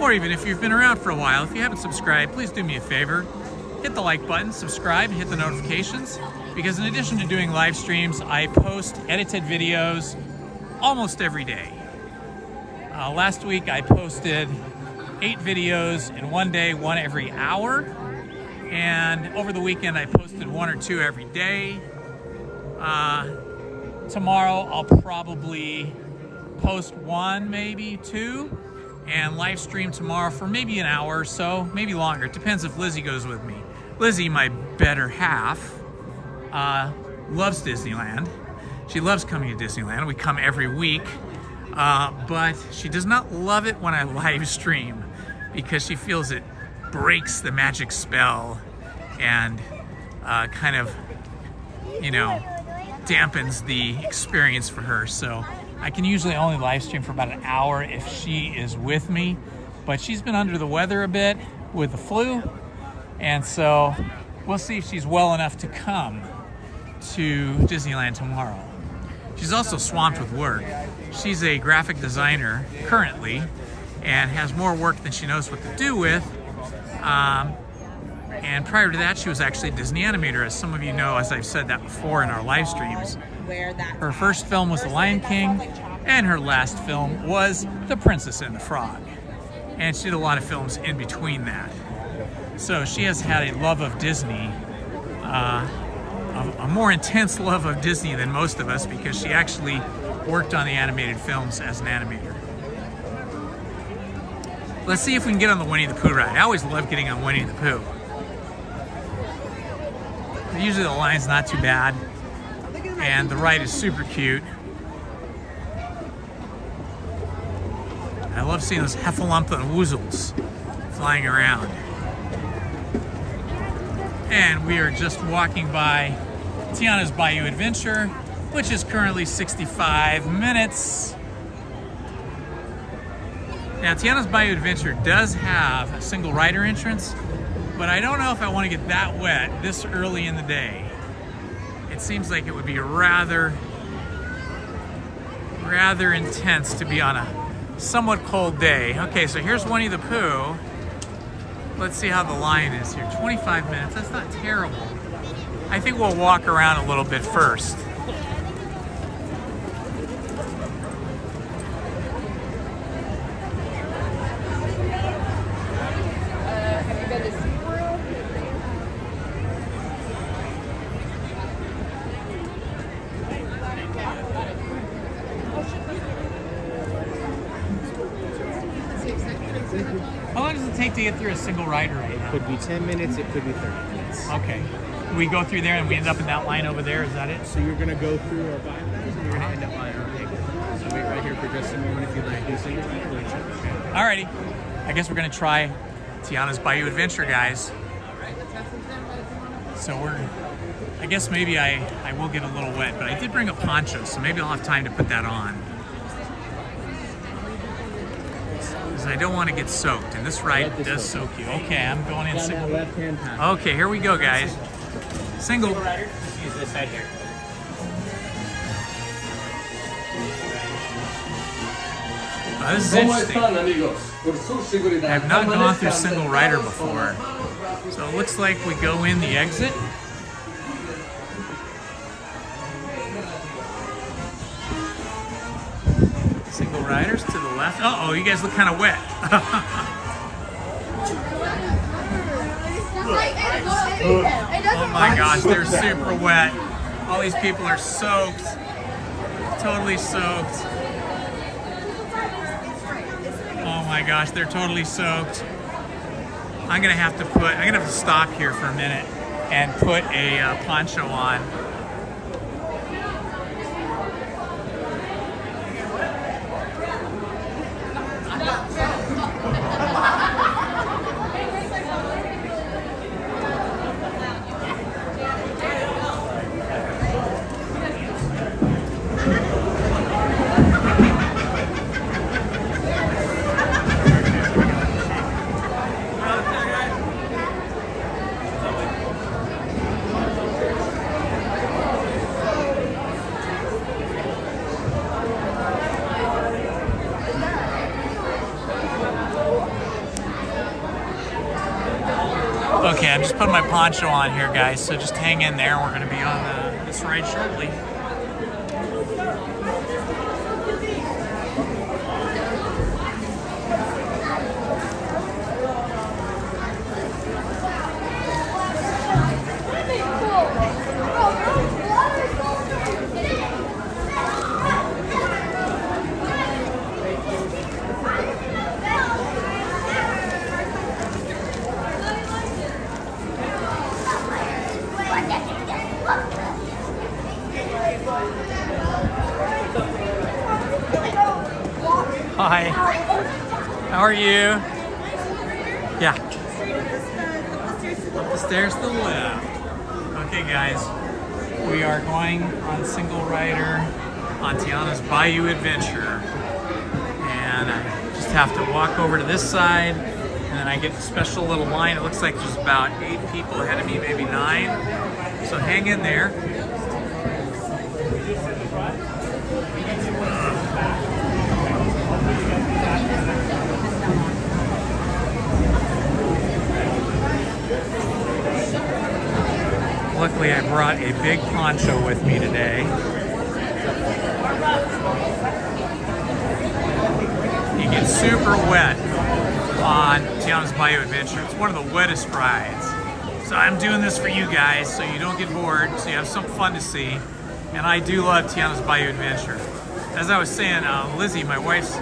or even if you've been around for a while, if you haven't subscribed, please do me a favor. Hit the like button, subscribe, hit the notifications, because in addition to doing live streams, I post edited videos almost every day. Last week I posted 8 videos in one day, one every hour. And over the weekend I posted 1 or 2 every day. Tomorrow I'll probably post 1, maybe 2, and live stream tomorrow for maybe an hour or so, maybe longer. It depends if Lizzie goes with me. Lizzie, my better half, loves Disneyland. She loves coming to Disneyland. We come every week. But she does not love it when I live stream because she feels it breaks the magic spell and kind of, you know, dampens the experience for her. So I can usually only live stream for about an hour if she is with me, but she's been under the weather a bit with the flu, and so we'll see if she's well enough to come to Disneyland tomorrow. She's also swamped with work. She's a graphic designer currently and has more work than she knows what to do with. And prior to that, she was actually a Disney animator, as some of you know, as I've said that before in our live streams. Her first film was The Lion King, and her last film was The Princess and the Frog. And she did a lot of films in between that. So she has had a love of Disney, a more intense love of Disney than most of us, because she actually worked on the animated films as an animator. Let's see if we can get on the Winnie the Pooh ride. I always love getting on Winnie the Pooh. Usually the line's not too bad, and the ride is super cute. I love seeing those heffalump and woozles flying around. And we are just walking by Tiana's Bayou Adventure, which is currently 65 minutes. Now, Tiana's Bayou Adventure does have a single rider entrance, but I don't know if I want to get that wet this early in the day. It seems like it would be rather intense to be on a somewhat cold day. Okay, so here's Winnie the Pooh. Let's see how the line is here. 25 minutes, that's not terrible. I think we'll walk around a little bit first. How long does it take to get through a single rider right now? It could be 10 minutes, it could be 30 minutes. Okay. We go through there and we end up in that line over there, is that it? So you're going to go through our bypass and you're going to end up by our table. So wait right here for just a moment if you'd like to do single rider. Alrighty, I guess we're gonna try Tiana's Bayou Adventure, guys. So I guess maybe I will get a little wet, but I did bring a poncho, so maybe I'll have time to put that on. Because I don't want to get soaked, and this ride does soak you. Okay, I'm going in single. Okay, here we go, guys. Single. Use this side here. This is interesting. I have not gone through single rider before. So it looks like we go in the exit. Single riders to the left. Uh-oh, you guys look kind of wet. Oh my gosh, they're super wet. All these people are soaked. Totally soaked. Oh my gosh, they're totally soaked. I'm gonna have to stop here for a minute and put a poncho on. Okay, I'm just putting my poncho on here, guys, so just hang in there. We're going to be on this ride shortly. Hi. How are you? Yeah. Up the stairs to the left. Okay, guys. We are going on single rider on Tiana's Bayou Adventure. And I just have to walk over to this side. And then I get a special little line. It looks like there's about 8 people ahead of me, maybe 9. So hang in there. Luckily, I brought a big poncho with me today. You get super wet on Tiana's Bayou Adventure. It's one of the wettest rides. So I'm doing this for you guys so you don't get bored, so you have some fun to see. And I do love Tiana's Bayou Adventure. As I was saying, Lizzie, my wife's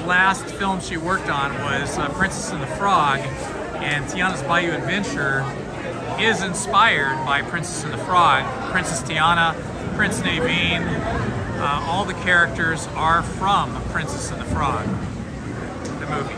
last film she worked on was Princess and the Frog, and Tiana's Bayou Adventure is inspired by Princess and the Frog. Princess Tiana, Prince Naveen, all the characters are from Princess and the Frog, the movie.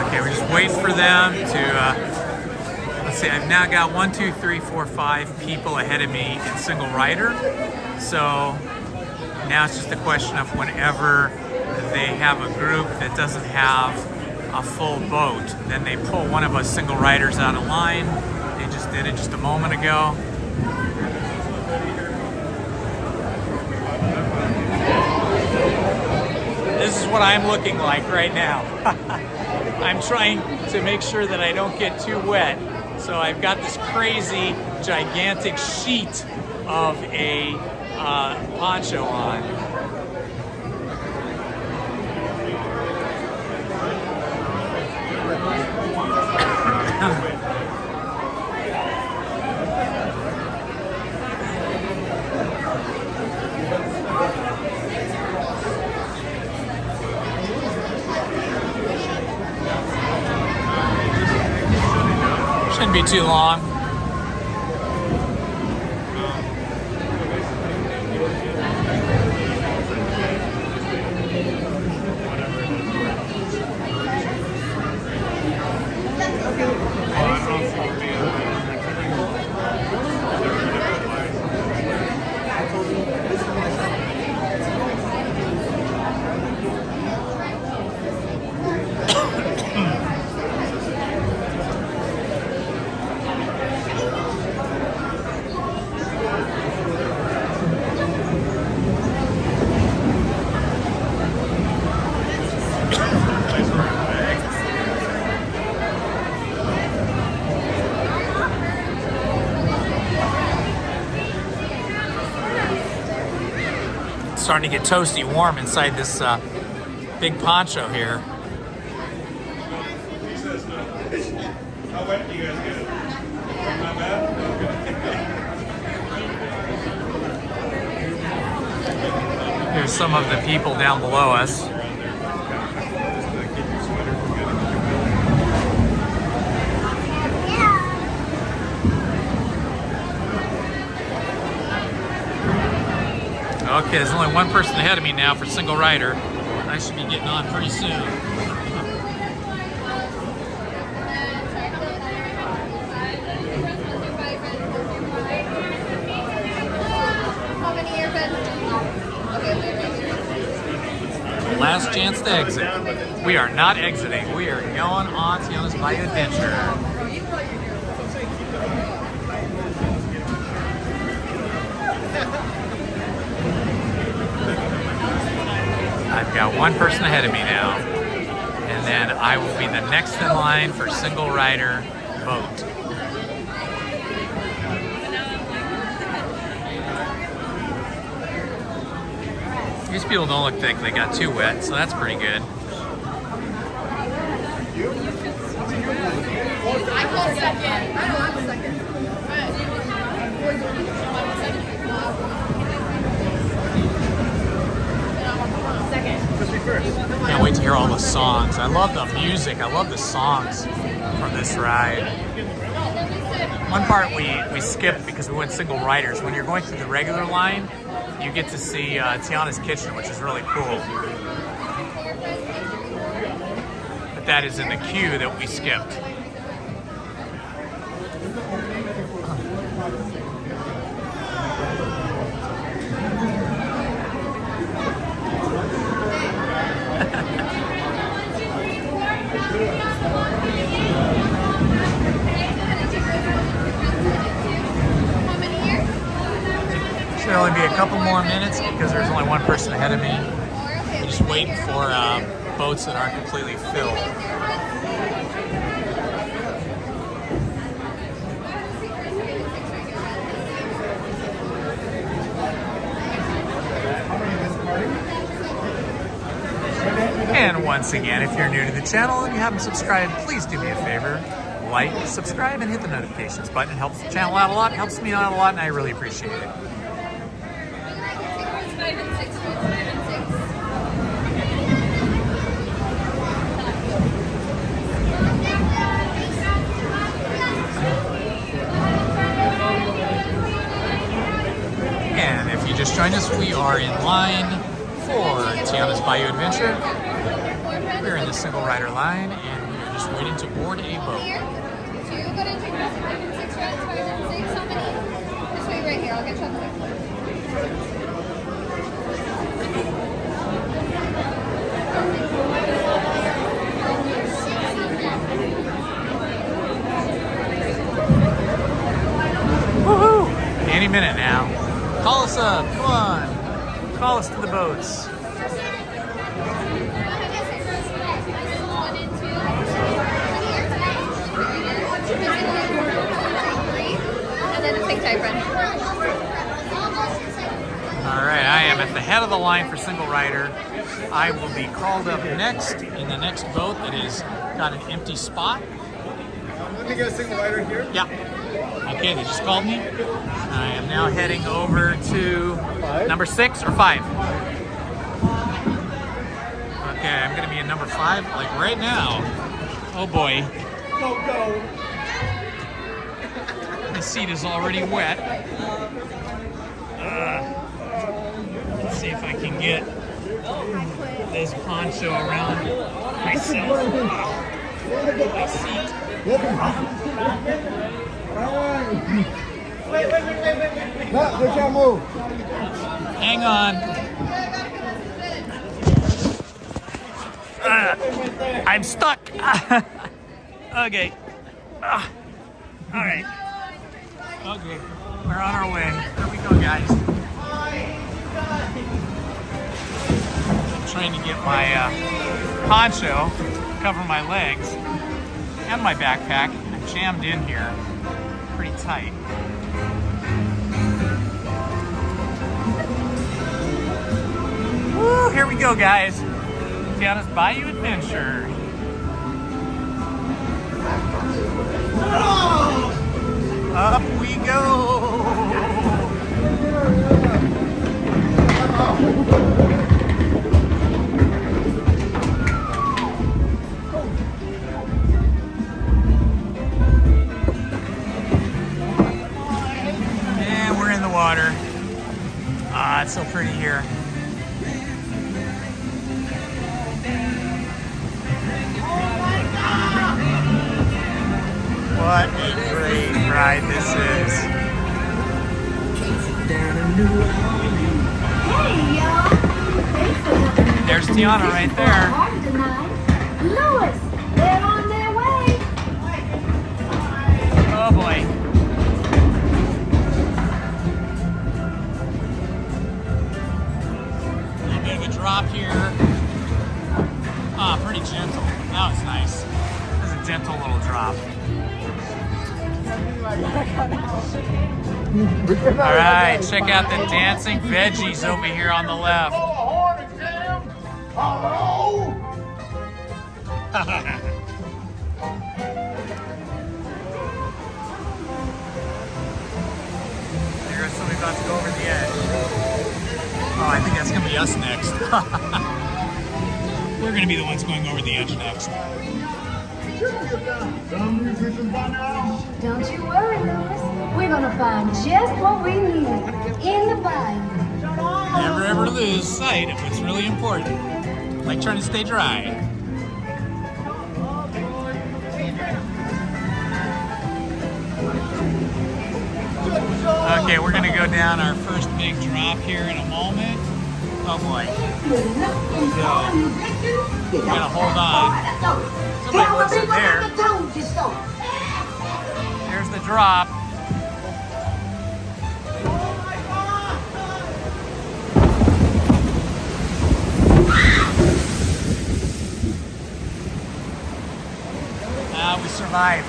Okay, we're just waiting for them to let's see, I've now got 1, 2, 3, 4, 5 people ahead of me in single rider. So now it's just a question of whenever they have a group that doesn't have a full boat, then they pull one of us single riders out of line. They just did it just a moment ago. This is what I'm looking like right now. I'm trying to make sure that I don't get too wet. So I've got this crazy, gigantic sheet of a poncho on. Shouldn't be too long. Starting to get toasty warm inside this big poncho here. How wet do you guys get it? Not bad? Here's some of the people down below us. Okay, there's only one person ahead of me now for single rider. I should be getting on pretty soon. Last chance to exit. We are not exiting. We are going on Tiana's Bayou Adventure. I've got one person ahead of me now, and then I will be the next in line for single rider boat. These people don't look like they got too wet, so that's pretty good. I call second. I don't want second. Can't wait to hear all the songs. I love the music. I love the songs from this ride. One part we skipped because we went single riders. When you're going through the regular line, you get to see Tiana's kitchen, which is really cool. But that is in the queue that we skipped. Should only be a couple more minutes because there's only one person ahead of me. We're just waiting for boats that aren't completely filled. And once again, if you're new to the channel and you haven't subscribed, please do me a favor. Like, subscribe, and hit the notifications button. It helps the channel out a lot, helps me out a lot, and I really appreciate it. And if you just joined us, we are in line for Tiana's Bayou Adventure. We're in the single rider line, and we are just waiting to board a boat. Just wait right here. I'll get you on the way. Woohoo! Any minute now. Call us up. Come on. Call us to the boats. And then a pink diaper. All right, I am at the head of the line for single rider. I will be called up next in the next boat that has got an empty spot. Let me get a single rider here. Yeah. Okay, they just called me. I am now heading over to number 6 or 5. Okay, I'm gonna be in number 5, like right now. Oh boy. Go, go. My seat is already wet. Let's see if I can get this poncho around myself. My seat. Wait. No, they can't move. Hang on. I'm stuck. Okay. All right. Okay. We're on our way. Here we go, guys. I'm trying to get my poncho to cover my legs and my backpack. I'm jammed in here pretty tight. Woo, here we go, guys. Tiana's Bayou Adventure. Up we go. And we're in the water. Ah, it's so pretty here. What a great ride this is. Hey, y'all. There's Tiana right there. Louis, they're on their way. Oh boy. A little bit of a drop here. Ah, pretty gentle. Now it's nice. There's a gentle little drop. All right, check out the dancing veggies over here on the left. Hello? There's somebody about to go over the edge. Oh, I think that's gonna be us next. We're gonna be the ones going over the edge next. Don't you worry, Louis. We're gonna find just what we need in the bayou. Never ever lose sight of what's really important, like trying to stay dry. Okay, we're gonna go down our first big drop here in a moment. Oh boy. So, we're gonna hold on. Somebody wants it there. There's the drop. We survived.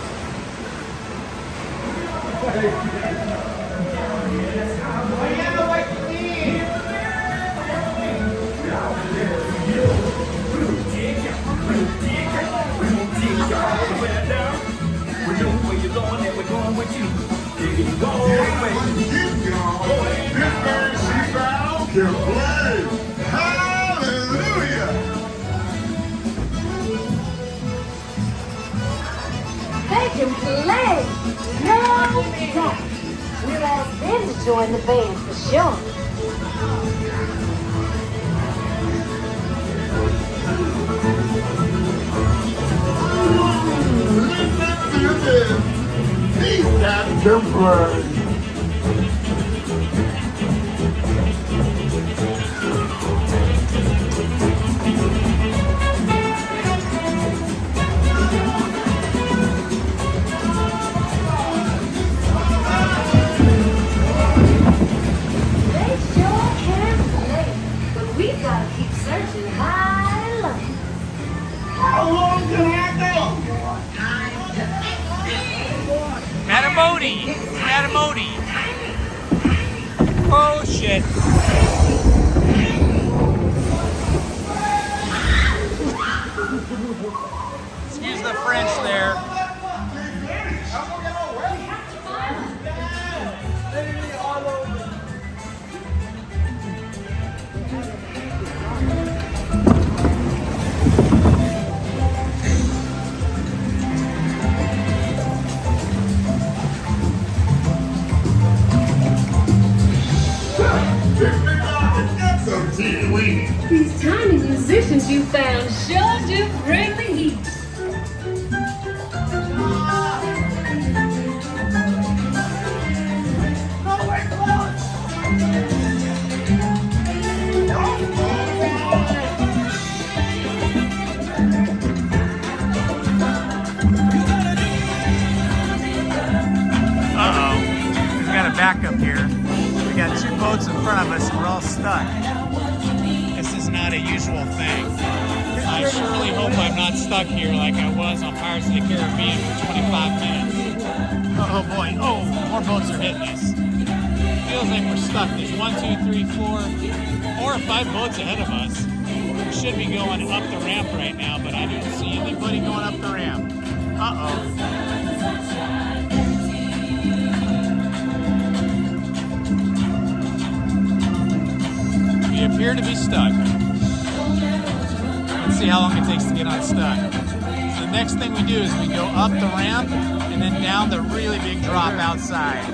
They can play, no doubt. We'll ask them to join the band for sure. These guys can play. Matamodi. Oh shit. Excuse the French there. These tiny musicians you found sure do bring the heat. Back up here. We got two boats in front of us and we're all stuck. This is not a usual thing. I surely hope I'm not stuck here like I was on Pirates of the Caribbean for 25 minutes. Oh boy, oh, more boats are hitting us. Feels like we're stuck. There's 1, 2, 3, 4, 4 or 5 boats ahead of us. We should be going up the ramp right now, but I don't see anybody going up the ramp. Uh-oh. We appear to be stuck. Let's see how long it takes to get unstuck. So the next thing we do is we go up the ramp and then down the really big drop outside.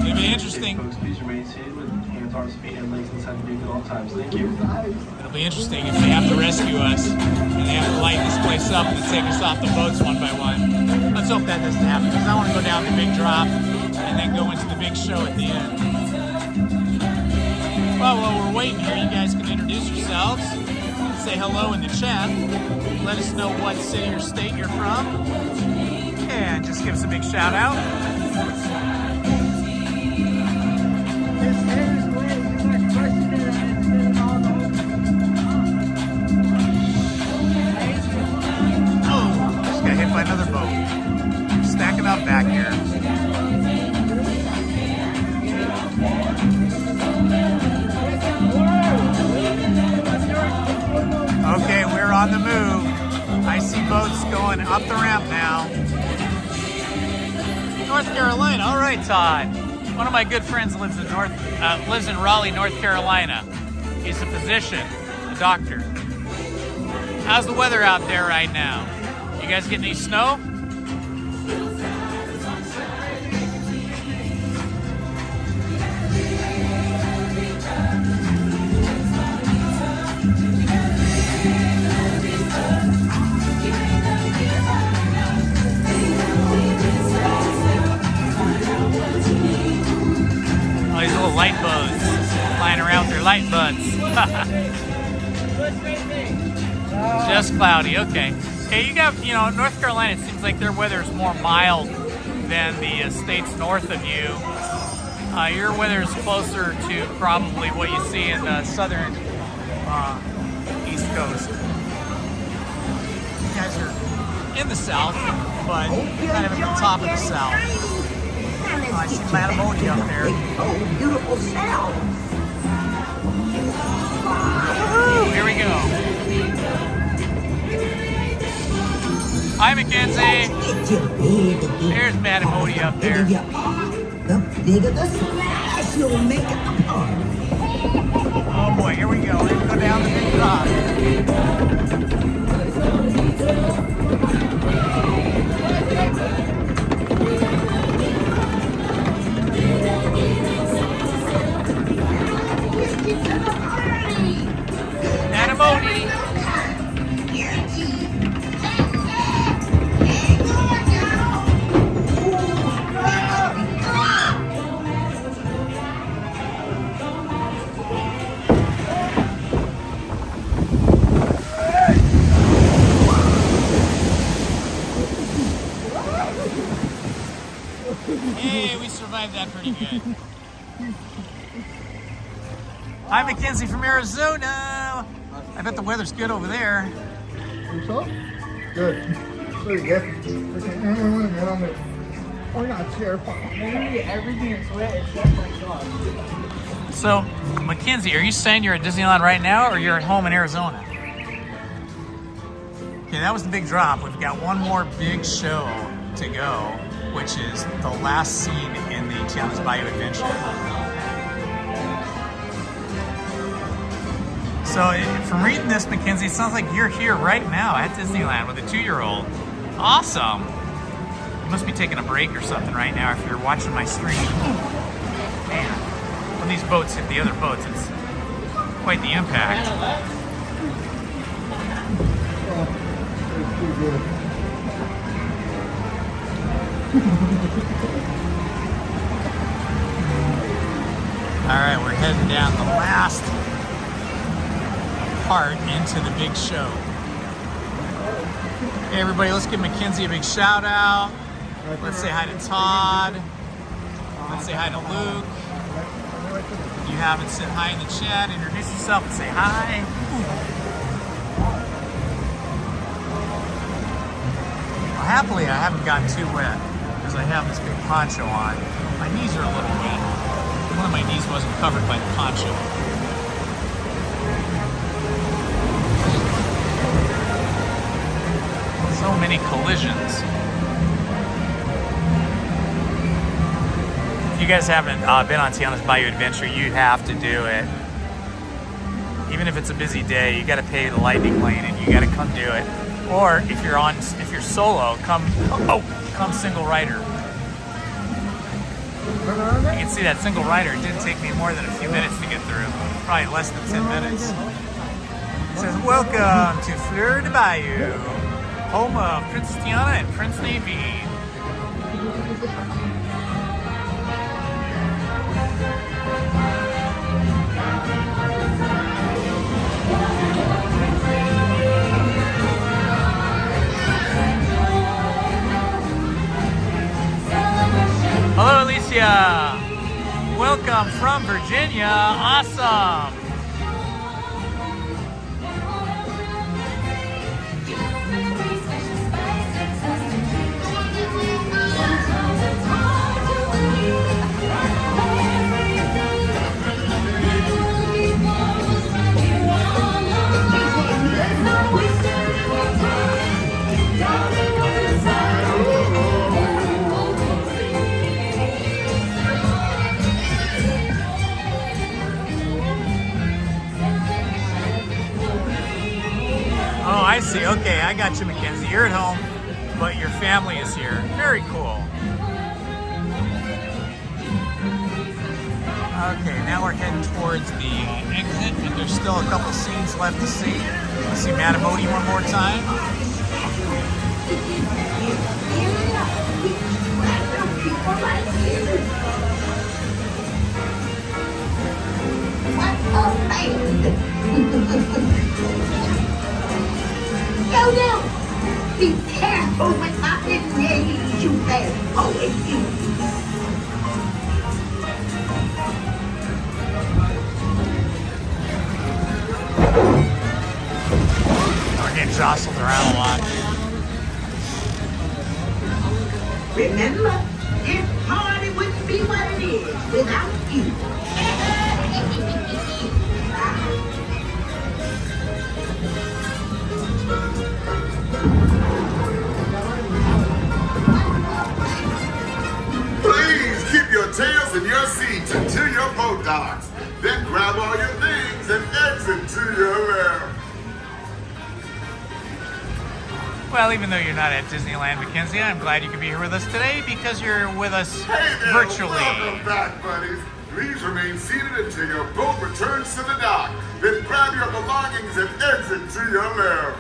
It'll be interesting. It'll be interesting if they have to rescue us and they have to light this place up and take us off the boats one by one. Let's hope that doesn't happen because I want to go down the big drop and then go into the big show at the end. Well, while we're waiting here, you guys can introduce yourselves, say hello in the chat, let us know what city or state you're from, and just give us a big shout out. By another boat. Stacking up back here. Okay, we're on the move. I see boats going up the ramp now. North Carolina. All right, Todd. One of my good friends lives in Raleigh, North Carolina. He's a physician, a doctor. How's the weather out there right now? You guys getting any snow? Oh, these little light bugs flying around with their light bugs. Just cloudy, okay. Hey, you got, North Carolina, it seems like their weather is more mild than the states north of you. Your weather is closer to probably what you see in the southern East Coast. You guys are in the south, but kind of at the top of the south. I see Matamodi up there. Oh, beautiful south. Woohoo! Here we go. Hi, Mackenzie. There's Matamodi up there. The bigger the splash you'll make at the party. Oh boy, here we go. Let's go down the big drop. Matamodi. Hey, we survived that pretty good. Hi, Mackenzie from Arizona. I bet the weather's good over there. Think so? Good. Pretty good. We're not terrified. Everything is wet except my dog. So, Mackenzie, are you saying you're at Disneyland right now or you're at home in Arizona? Okay, that was the big drop. We've got one more big show to go, which is the last scene in the Tiana's Bayou Adventure. So from reading this, Mackenzie, it sounds like you're here right now at Disneyland with a 2-year-old. Awesome. You must be taking a break or something right now if you're watching my stream. Man, when these boats hit the other boats, it's quite the impact. All right, we're heading down the last part into the big show. Hey everybody, let's give Mackenzie a big shout out. Let's say hi to Todd. Let's say hi to Luke. If you haven't said hi in the chat, introduce yourself and say hi. Well, happily, I haven't gotten too wet because I have this big poncho on. My knees are a little weak. One of my knees wasn't covered by the poncho. So many collisions. If you guys haven't been on Tiana's Bayou Adventure, you have to do it. Even if it's a busy day, you got to pay the lightning lane and you got to come do it. Or if you're solo, come single rider. You can see that single rider. It didn't take me more than a few minutes to get through. Probably less than 10 minutes. It says, welcome to Fleur de Bayou, home of Princess Tiana and Prince Naveen. Hello, Alicia. Welcome from Virginia. Awesome. I see. Okay, I got you, Mackenzie. You're at home, but your family is here. Very cool. Okay, now we're heading towards the exit, and there's still a couple scenes left to see. Let's see Matamodi one more time. Yo, be careful with my names, you bad boy, you. We're getting jostled around a lot. Remember, this party wouldn't be what it is without you. Please keep your tails in your seats until your boat docks. Then grab all your things and exit to your left. Well, even though you're not at Disneyland, Mackenzie, I'm glad you could be here with us today because you're with us Hey there, virtually. welcome back, buddies. Please remain seated until your boat returns to the dock. Then grab your belongings and exit to your left.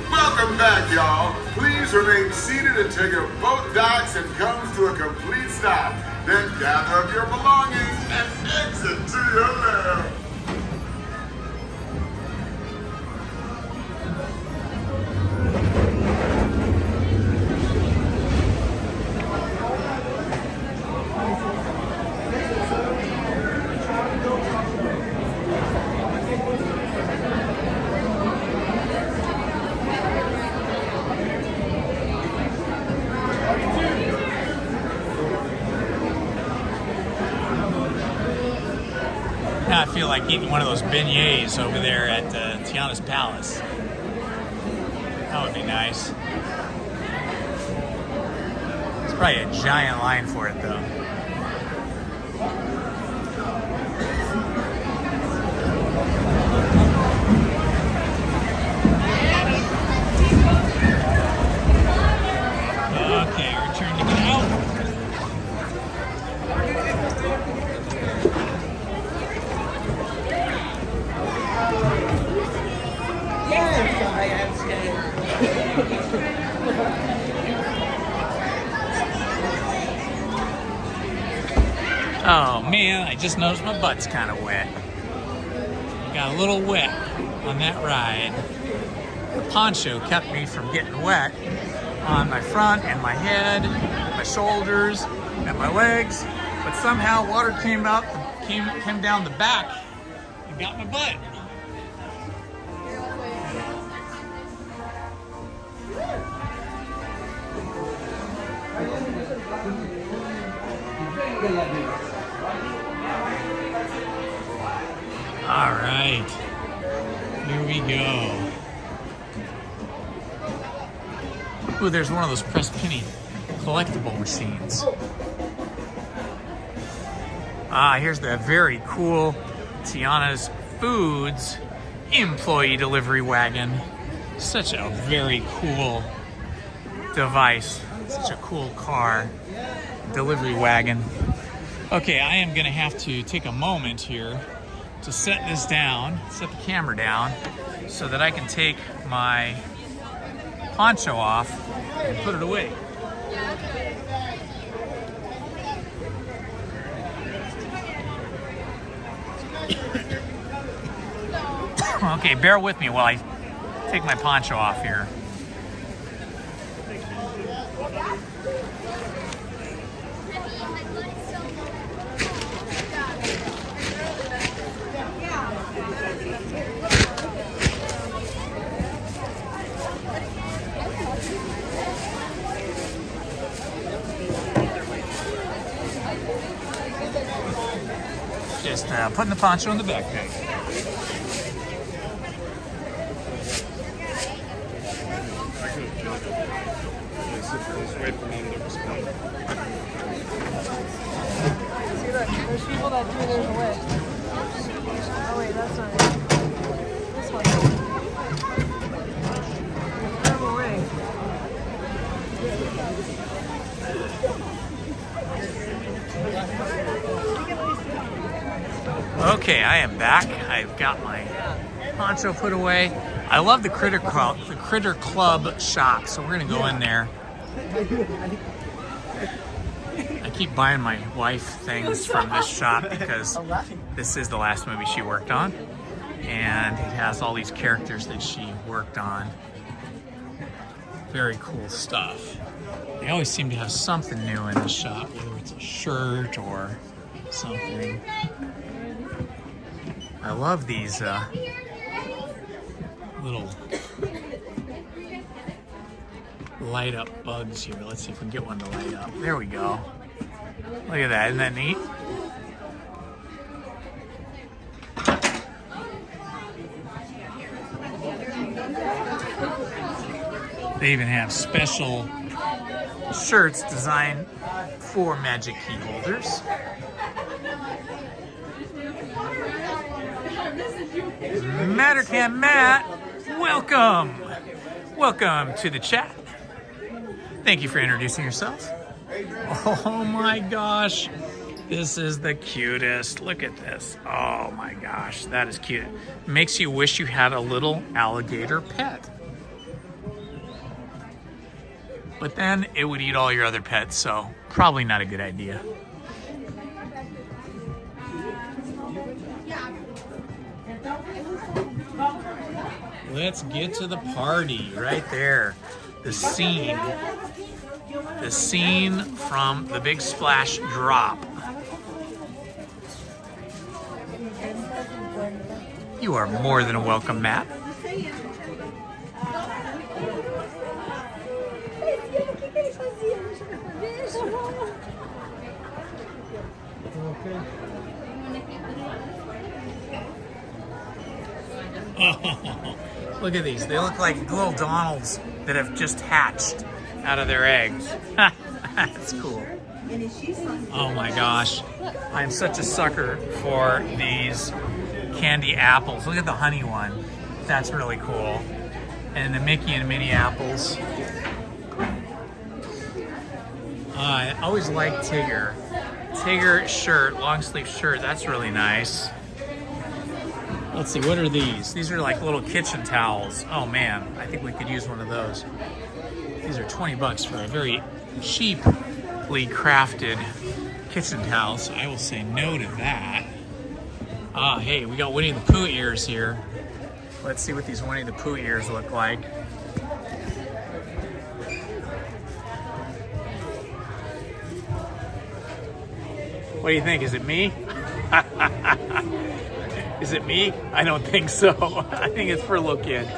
Welcome back, y'all. Please remain seated until your boat docks and comes to a complete stop. Then gather up your belongings and exit to your left. Now I feel like eating one of those beignets over there at Tiana's Palace. That would be nice. It's probably a giant line for it though. Oh man, I just noticed my butt's kind of wet. Got a little wet on that ride. The poncho kept me from getting wet on my front and my head, my shoulders, and my legs. But somehow water came down the back and got my butt. All right, here we go. Ooh, there's one of those pressed penny collectible machines. Here's the very cool Tiana's Foods employee delivery wagon. Such a very cool device. Such a cool car. Delivery wagon. Okay, I am gonna have to take a moment here to set this down, set the camera down, so that I can take my poncho off and put it away. Okay, bear with me while I take my poncho off here. Just putting the poncho in the backpack. See, look, there's people that threw theirs away. Oh wait, that's not it. This one. Throw them away. Okay, I am back. I've got my poncho put away. I love the Critter Club shop, so we're gonna go in there. I keep buying my wife things from this shop because this is the last movie she worked on, and it has all these characters that she worked on. Very cool stuff. They always seem to have something new in the shop, whether it's a shirt or something. I love these little light up bugs here. Let's see if we can get one to light up. There we go. Look at that, isn't that neat? They even have special shirts designed for magic key holders. Mattercam Matt, welcome! Welcome to the chat. Thank you for introducing yourself. Oh my gosh, this is the cutest. Look at this. Oh my gosh, that is cute. Makes you wish you had a little alligator pet. But then it would eat all your other pets, so probably not a good idea. Let's get to the party right there. The scene from the Big Splash drop. You are more than welcome, Matt. Oh, look at these. They look like little Donalds that have just hatched out of their eggs. That's cool. Oh my gosh. I'm such a sucker for these candy apples. Look at the honey one. That's really cool. And the Mickey and Minnie apples. I always liked Tigger. Tigger shirt, long sleeve shirt. That's really nice. Let's see, what are these? These are like little kitchen towels. Oh man, I think we could use one of those. These are 20 bucks for a very cheaply crafted kitchen towels. I will say no to that. Ah, hey, we got Winnie the Pooh ears here. Let's see what these Winnie the Pooh ears look like. What do you think? Is it me? Is it me? I don't think so. I think it's for a little kid.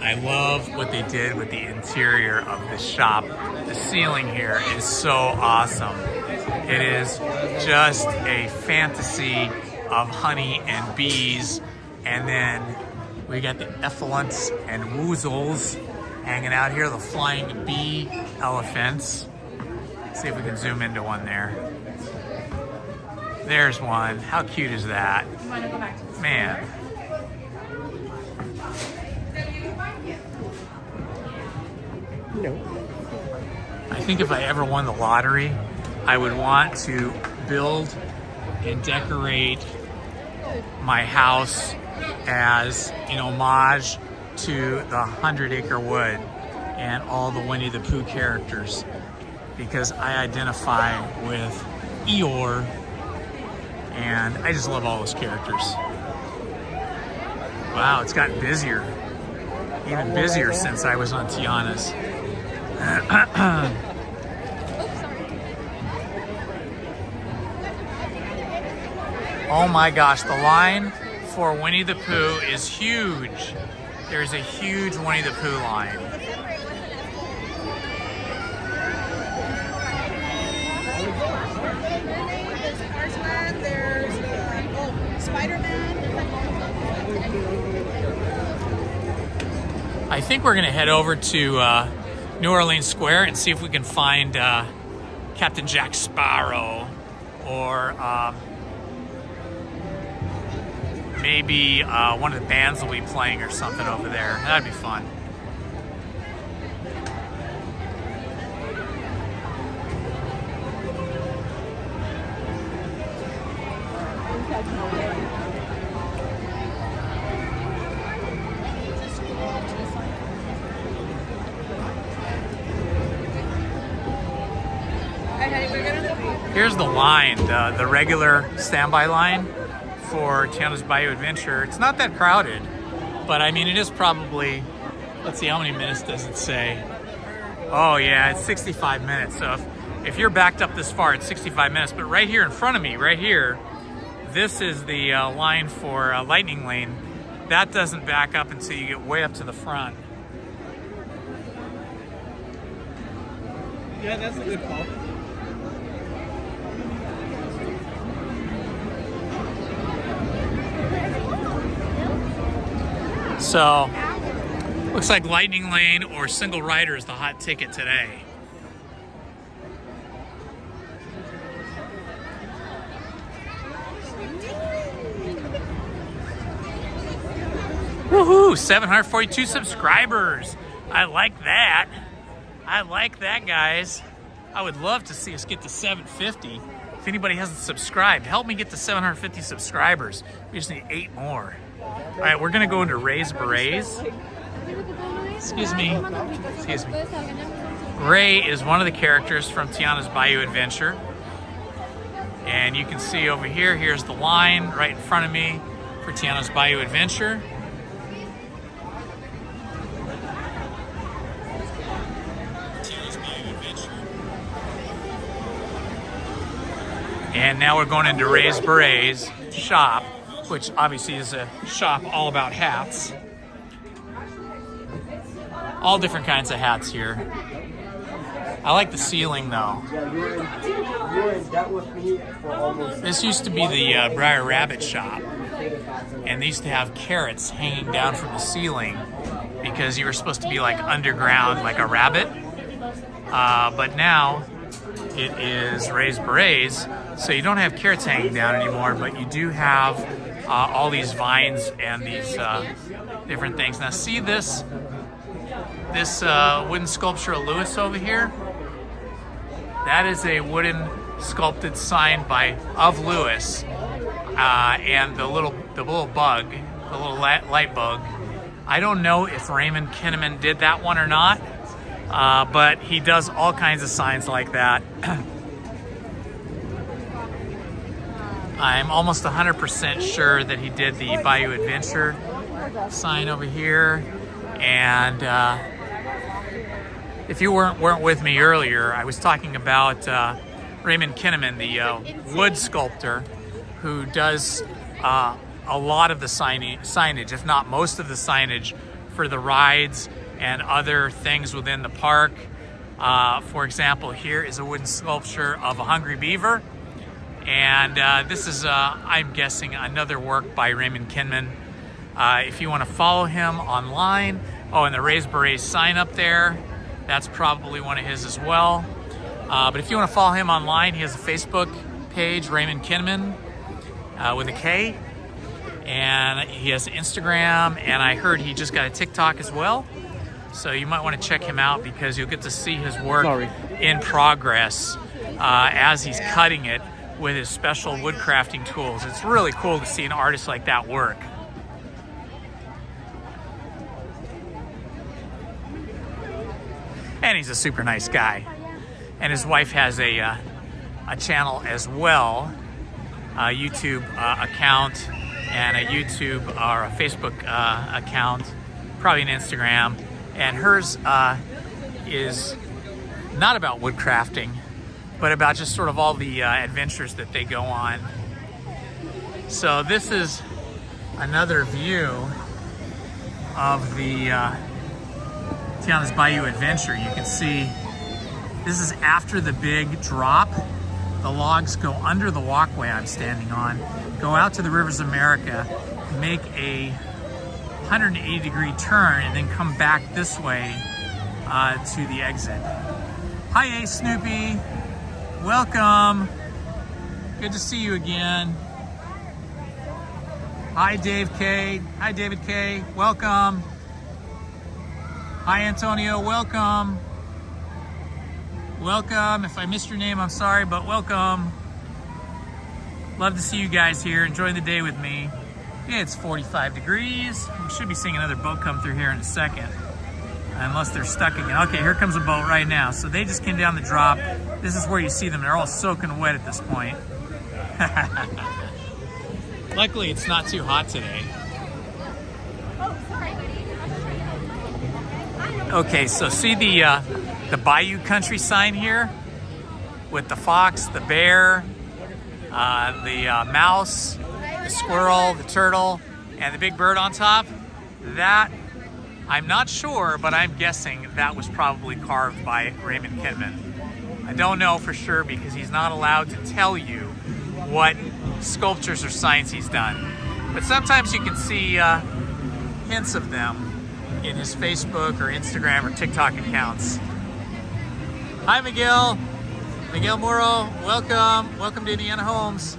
I love what they did with the interior of the shop. The ceiling here is so awesome. It is just a fantasy of honey and bees. And then we got the effluents and woozles hanging out here, the flying bee elephants. Let's see if we can zoom into one there. There's one. How cute is that? Man. I think if I ever won the lottery, I would want to build and decorate my house as an homage to the 100-Acre Wood and all the Winnie the Pooh characters, because I identify with Eeyore and I just love all those characters. Wow, it's gotten busier. Even busier since I was on Tiana's. Oh my gosh, the line for Winnie the Pooh is huge. There's a huge Winnie the Pooh line. There's Spider-Man. I think we're gonna head over to New Orleans Square and see if we can find Captain Jack Sparrow, or maybe one of the bands will be playing or something over there. That'd be fun. Here's the line, the regular standby line for Tiana's Bayou Adventure. It's not that crowded, but I mean, it is probably, let's see, how many minutes does it say? Oh yeah, it's 65 minutes. So if you're backed up this far, it's 65 minutes. But right here in front of me, right here, this is the line for Lightning Lane. That doesn't back up until you get way up to the front. Yeah, that's a good call. So, looks like Lightning Lane or Single Rider is the hot ticket today. Woohoo! 742 subscribers. I like that. I like that, guys. I would love to see us get to 750. If anybody hasn't subscribed, help me get to 750 subscribers. We just need 8 more. All right, we're gonna go into Ray's Berets. Excuse me. Excuse me. Ray is one of the characters from Tiana's Bayou Adventure. And you can see over here, here's the line right in front of me for Tiana's Bayou Adventure. And now we're going into Ray's Berets shop, which obviously is a shop all about hats. All different kinds of hats here. I like the ceiling though. This used to be the Briar Rabbit shop, and they used to have carrots hanging down from the ceiling because you were supposed to be like underground like a rabbit. But now it is Ray's Berets, so you don't have carrots hanging down anymore, but you do have all these vines and these different things. Now see this wooden sculpture of Lewis over here? That is a wooden sculpted sign of Lewis, and the little bug, the little light bug, I don't know if Raymond Kinnaman did that one or not, but he does all kinds of signs like that. I'm almost 100% sure that he did the Bayou Adventure sign over here. And if you weren't with me earlier, I was talking about Raymond Kinnaman, the wood sculptor, who does a lot of the signage, if not most of the signage, for the rides and other things within the park. For example, here is a wooden sculpture of a hungry beaver. And this is, I'm guessing, another work by Raymond Kinnaman. If you want to follow him online, oh, and the Raised Berets sign up there, that's probably one of his as well. But if you want to follow him online, he has a Facebook page, Raymond Kinnaman, with a K. And he has Instagram, and I heard he just got a TikTok as well. So you might want to check him out because you'll get to see his work in progress as he's cutting it with his special wood crafting tools. It's really cool to see an artist like that work. And he's a super nice guy. And his wife has a channel as well, a YouTube account and a YouTube or a Facebook account, probably an Instagram. And hers is not about wood crafting, but about just sort of all the adventures that they go on. So this is another view of the Tiana's Bayou Adventure. You can see this is after the big drop. The logs go under the walkway I'm standing on, go out to the Rivers of America, make a 180-degree turn, and then come back this way to the exit. Hi, Ace Snoopy. Welcome. Good to see you again. Hi, Dave K. Hi, David K. Welcome. Hi, Antonio. Welcome. Welcome. If I missed your name, I'm sorry, but welcome. Love to see you guys here, enjoying the day with me. Yeah, it's 45 degrees. We should be seeing another boat come through here in a second, unless they're stuck again. Okay, here comes a boat right now. So they just came down the drop. This is where you see them. They're all soaking wet at this point. Luckily, it's not too hot today. Okay, so see the Bayou Country sign here with the fox, the bear, the mouse, the squirrel, the turtle, and the big bird on top. That, I'm not sure, but I'm guessing that was probably carved by Raymond Kinnaman. I don't know for sure because he's not allowed to tell you what sculptures or signs he's done. But sometimes you can see hints of them in his Facebook or Instagram or TikTok accounts. Hi, Miguel. Miguel Muro, welcome. Welcome to Indiana Homes.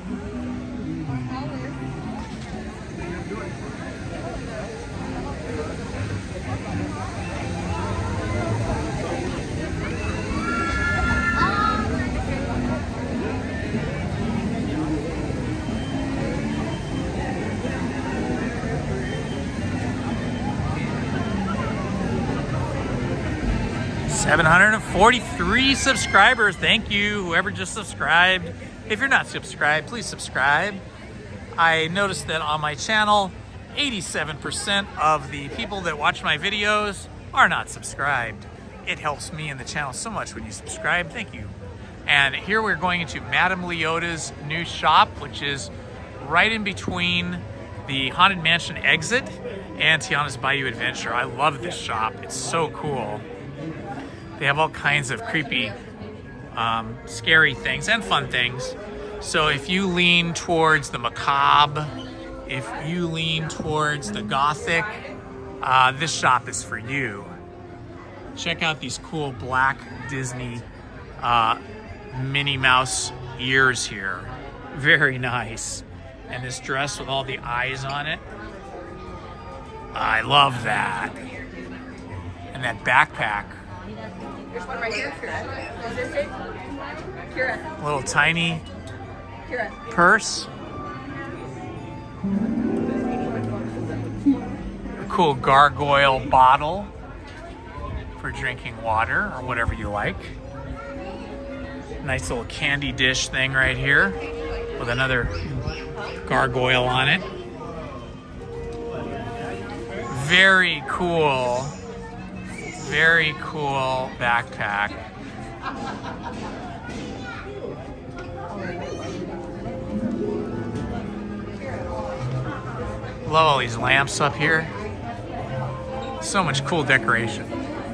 $743 subscribers. Thank you, whoever just subscribed. If you're not subscribed, please subscribe. I noticed that on my channel, 87% of the people that watch my videos are not subscribed. It helps me and the channel so much when you subscribe. Thank you. And here we're going into Madame Leota's new shop, which is right in between the Haunted Mansion exit and Tiana's Bayou Adventure. I love this shop. It's so cool. They have all kinds of creepy, scary things and fun things. So if you lean towards the macabre, if you lean towards the gothic, this shop is for you. Check out these cool black Disney Minnie Mouse ears here. Very nice. And this dress with all the eyes on it. I love that. And that backpack. There's one right here. Kira. Is this it? Kira. Little tiny Kira. purse. cool gargoyle bottle for drinking water or whatever you like. Nice little candy dish thing right here with another gargoyle on it. Very cool backpack. Love all these lamps up here. So much cool decoration.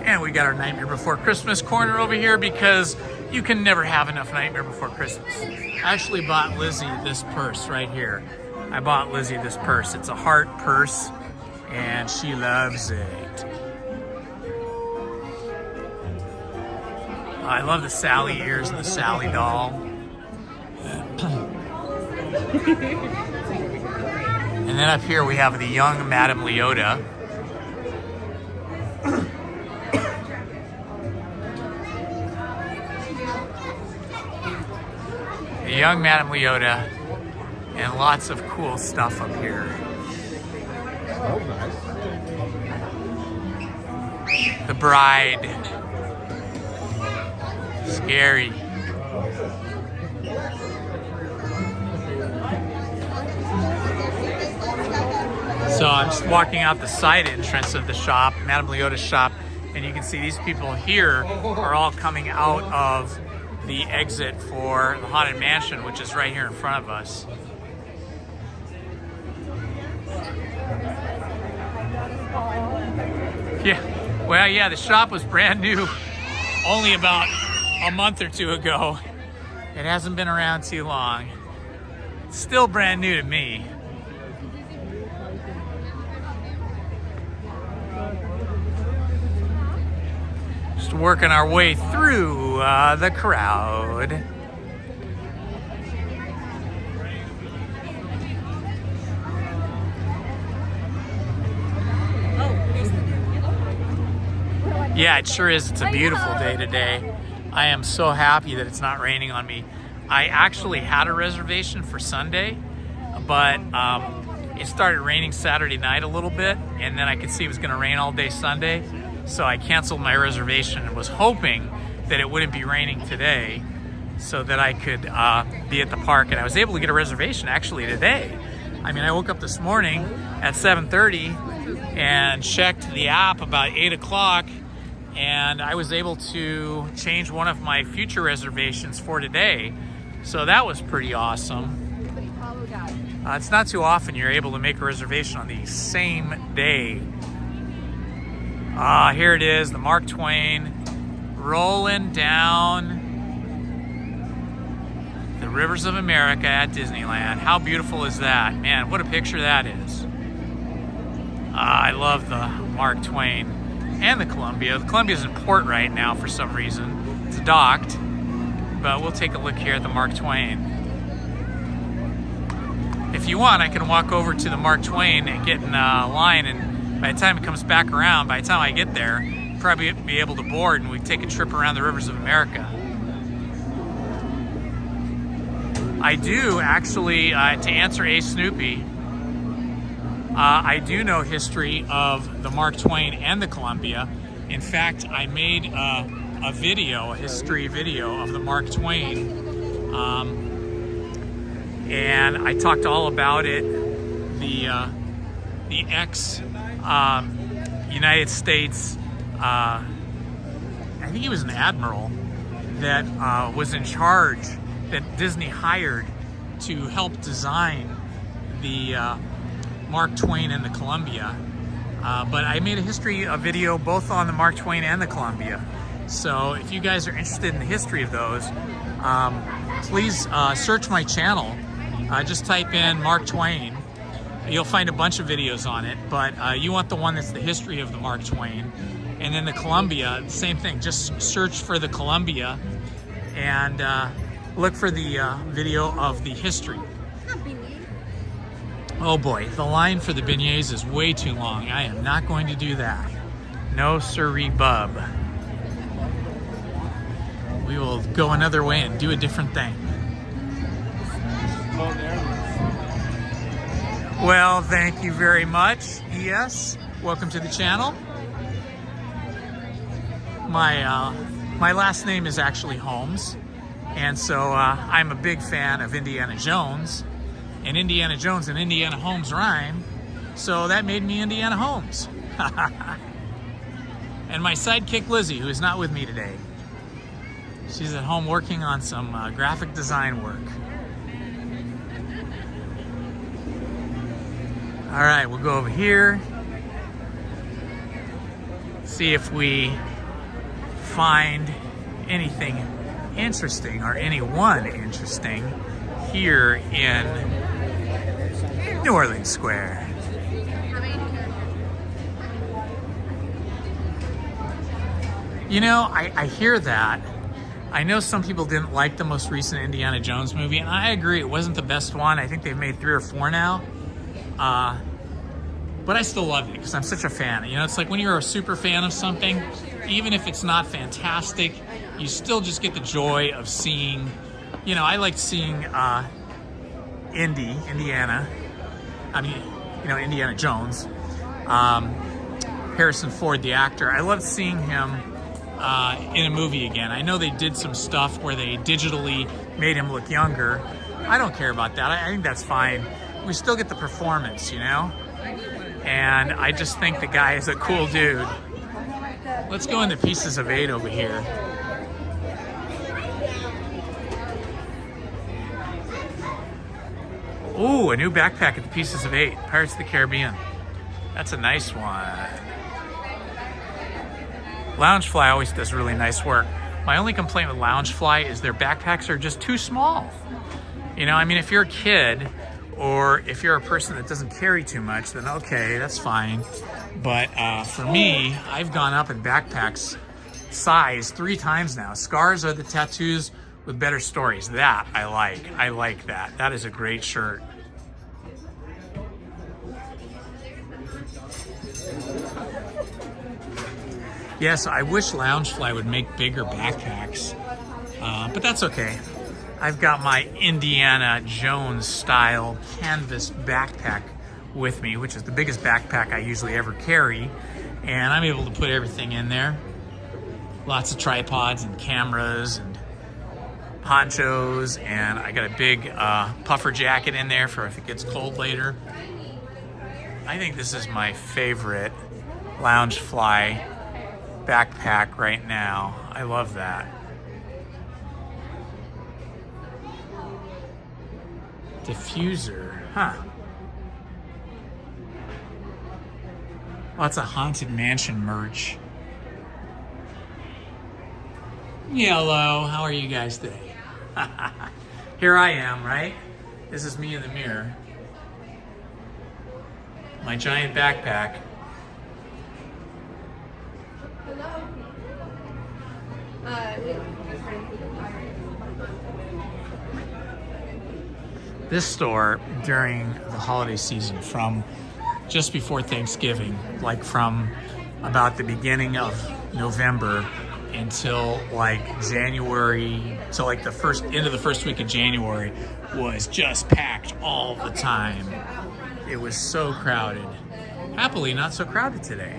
And we got our Nightmare Before Christmas corner over here because you can never have enough Nightmare Before Christmas. I actually bought Lizzie this purse right here. I bought Lizzie this purse. It's a heart purse and she loves it. I love the Sally ears and the Sally doll. And then up here we have the young Madame Leota. The young Madame Leota and lots of cool stuff up here. Smells nice. The bride. Scary. So I'm just walking out the side entrance of the shop, Madame Leota's shop, and you can see these people here are all coming out of the exit for the Haunted Mansion, which is right here in front of us. Yeah, well, yeah, the shop was brand new only about a month or two ago. It hasn't been around too long. It's still brand new to me. Just working our way through the crowd. Yeah, it sure is. It's a beautiful day today. I am so happy that it's not raining on me. I actually had a reservation for Sunday, but it started raining Saturday night a little bit, and then I could see it was going to rain all day Sunday, so I canceled my reservation and was hoping that it wouldn't be raining today so that I could be at the park, and I was able to get a reservation actually today. I mean, I woke up this morning at 7:30 and checked the app about 8 o'clock, and I was able to change one of my future reservations for today. So that was pretty awesome. It's not too often you're able to make a reservation on the same day. Here it is, the Mark Twain rolling down the rivers of America at Disneyland. How beautiful is that? Man, what a picture that is. I love the Mark Twain. And the Columbia. The Columbia's in port right now for some reason. It's docked, but we'll take a look here at the Mark Twain. If you want, I can walk over to the Mark Twain and get in line, and by the time it comes back around, by the time I get there, probably be able to board and we take a trip around the rivers of America. I do actually, to answer Ace Snoopy, I do know history of the Mark Twain and the Columbia. In fact, I made a video, a history video of the Mark Twain, and I talked all about it. The ex-United States, I think he was an admiral that was in charge, that Disney hired to help design the Mark Twain and the Columbia, but I made a history video both on the Mark Twain and the Columbia. So if you guys are interested in the history of those, please search my channel. Just type in Mark Twain. You'll find a bunch of videos on it, but you want the one that's the history of the Mark Twain. And then the Columbia, same thing. Just search for the Columbia and look for the video of the history. Oh boy, the line for the beignets is way too long. I am not going to do that. No siree bub. We will go another way and do a different thing. Well, thank you very much. Yes, welcome to the channel. My last name is actually Holmes, and so I'm a big fan of Indiana Jones, and Indiana Jones and Indiana Holmes rhyme, so that made me Indiana Holmes. And my sidekick Lizzie, who is not with me today. She's at home working on some graphic design work. All right, we'll go over here. See if we find anything interesting or anyone interesting here in New Orleans Square. You know, I hear that. I know some people didn't like the most recent Indiana Jones movie, and I agree, it wasn't the best one. I think they've made 3 or 4 now. But I still love it because I'm such a fan. You know, it's like when you're a super fan of something, even if it's not fantastic, you still just get the joy of seeing, you know, I liked seeing Indiana Jones. Harrison Ford, the actor, I loved seeing him in a movie again. I know they did some stuff where they digitally made him look younger. I don't care about that. I think that's fine. We still get the performance, you know? And I just think the guy is a cool dude. Let's go into Pieces of 8 over here. Ooh, a new backpack at the Pieces of 8, Pirates of the Caribbean. That's a nice one. Loungefly always does really nice work. My only complaint with Loungefly is their backpacks are just too small. You know, I mean, if you're a kid, or if you're a person that doesn't carry too much, then okay, that's fine. But for me, I've gone up in backpacks size 3 times now. Scars are the tattoos with better stories. That I like. I like that. That is a great shirt. Yes, I wish Loungefly would make bigger backpacks, but that's okay. I've got my Indiana Jones style canvas backpack with me, which is the biggest backpack I usually ever carry, and I'm able to put everything in there. Lots of tripods and cameras and ponchos, and I got a big puffer jacket in there for if it gets cold later. I think this is my favorite Loungefly backpack right now. I love that. Diffuser, huh? Lots of Haunted Mansion merch. Hello, how are you guys today? Here I am, right? This is me in the mirror. My giant backpack. This store during the holiday season, from just before Thanksgiving, like from about the beginning of November until like January, so like the end of the first week of January, was just packed all the time. It was so crowded. Happily, not so crowded today.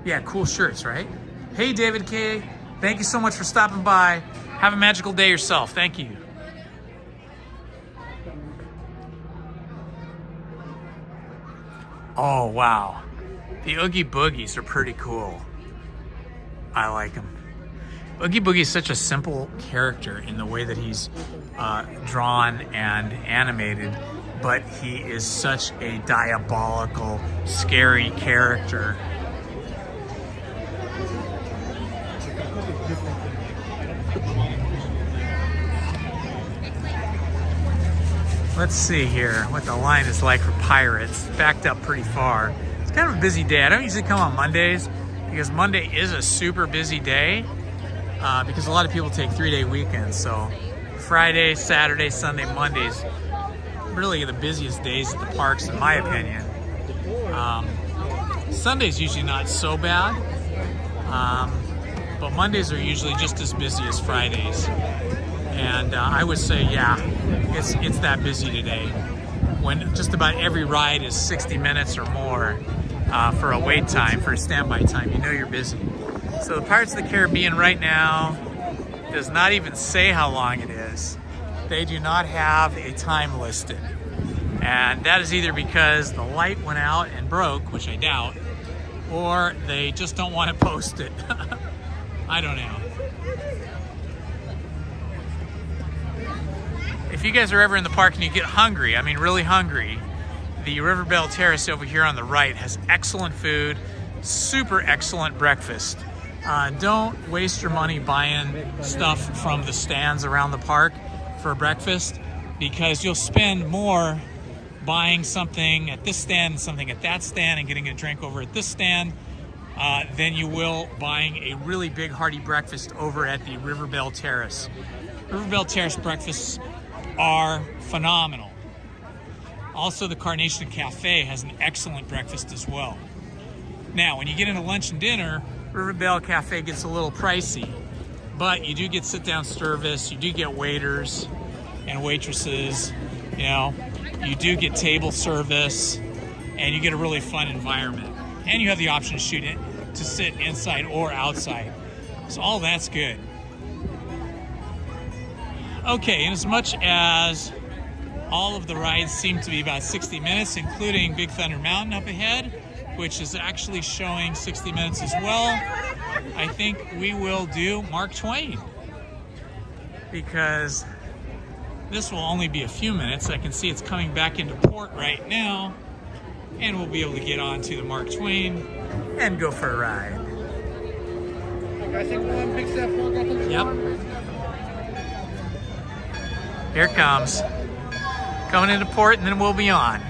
Yeah, cool shirts, right? Hey, David K. Thank you so much for stopping by. Have a magical day yourself. Thank you. Oh, wow. The Oogie Boogies are pretty cool. I like them. Oogie Boogie is such a simple character in the way that he's drawn and animated, but he is such a diabolical, scary character. Let's see here what the line is like for Pirates. Backed up pretty far. It's kind of a busy day. I don't usually come on Mondays because Monday is a super busy day because a lot of people take 3-day weekends. So Friday, Saturday, Sunday, Mondays, really the busiest days at the parks in my opinion. Sunday's usually not so bad, but Mondays are usually just as busy as Fridays. And I would say, yeah, it's that busy today. when just about every ride is 60 minutes or more for a wait time, for a standby time. You know you're busy. So the Pirates of the Caribbean right now does not even say how long it is. They do not have a time listed. And that is either because the light went out and broke, which I doubt, or they just don't want to post it. I don't know. If you guys are ever in the park and you get hungry, I mean really hungry, the River Belle Terrace over here on the right has excellent food, super excellent breakfast. Don't waste your money buying stuff from the stands around the park for breakfast, because you'll spend more buying something at this stand and something at that stand and getting a drink over at this stand than you will buying a really big hearty breakfast over at the River Belle Terrace. River Belle Terrace breakfasts are phenomenal. Also, the Carnation Cafe has an excellent breakfast as well. Now, when you get into lunch and dinner, River Belle Cafe gets a little pricey, but you do get sit-down service, you do get waiters and waitresses, you know, you do get table service, and you get a really fun environment. And you have the option to shoot it, to sit inside or outside. So all that's good. Okay, and as much as all of the rides seem to be about 60 minutes, including Big Thunder Mountain up ahead, which is actually showing 60 minutes as well, I think we will do Mark Twain, because this will only be a few minutes. I can see it's coming back into port right now, and we'll be able to get on to the Mark Twain and go for a ride. Yep. Here it comes. Coming into port, and then we'll be on.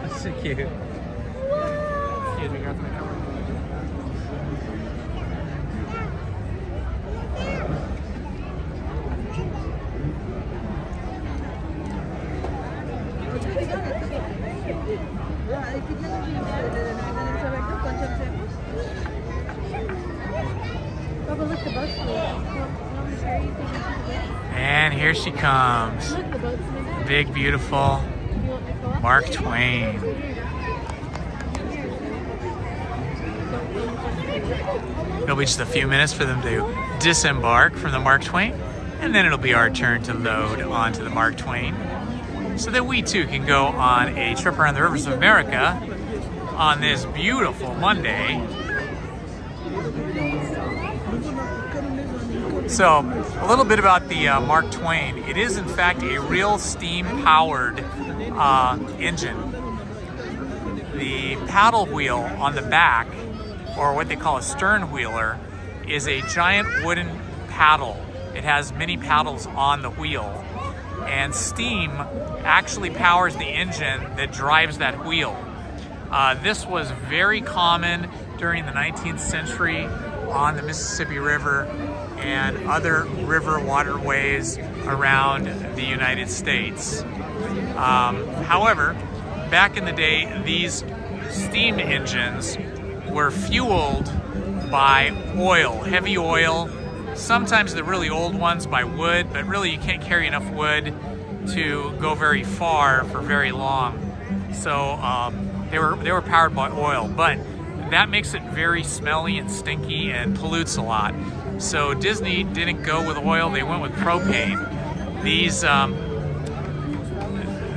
That's so cute. Excuse me, grab my camera. And here she comes. Big, beautiful Mark Twain. It'll be just a few minutes for them to disembark from the Mark Twain, and then it'll be our turn to load onto the Mark Twain, so that we too can go on a trip around the rivers of America on this beautiful Monday. So, a little bit about the Mark Twain. It is in fact a real steam-powered engine. The paddle wheel on the back, or what they call a stern wheeler, is a giant wooden paddle. It has many paddles on the wheel, and steam actually powers the engine that drives that wheel. This was very common during the 19th century on the Mississippi River and other river waterways around the United States. However, back in the day, these steam engines were fueled by oil, heavy oil, sometimes the really old ones by wood, but really you can't carry enough wood to go very far for very long. So they were powered by oil, but that makes it very smelly and stinky and pollutes a lot. So Disney didn't go with oil, they went with propane.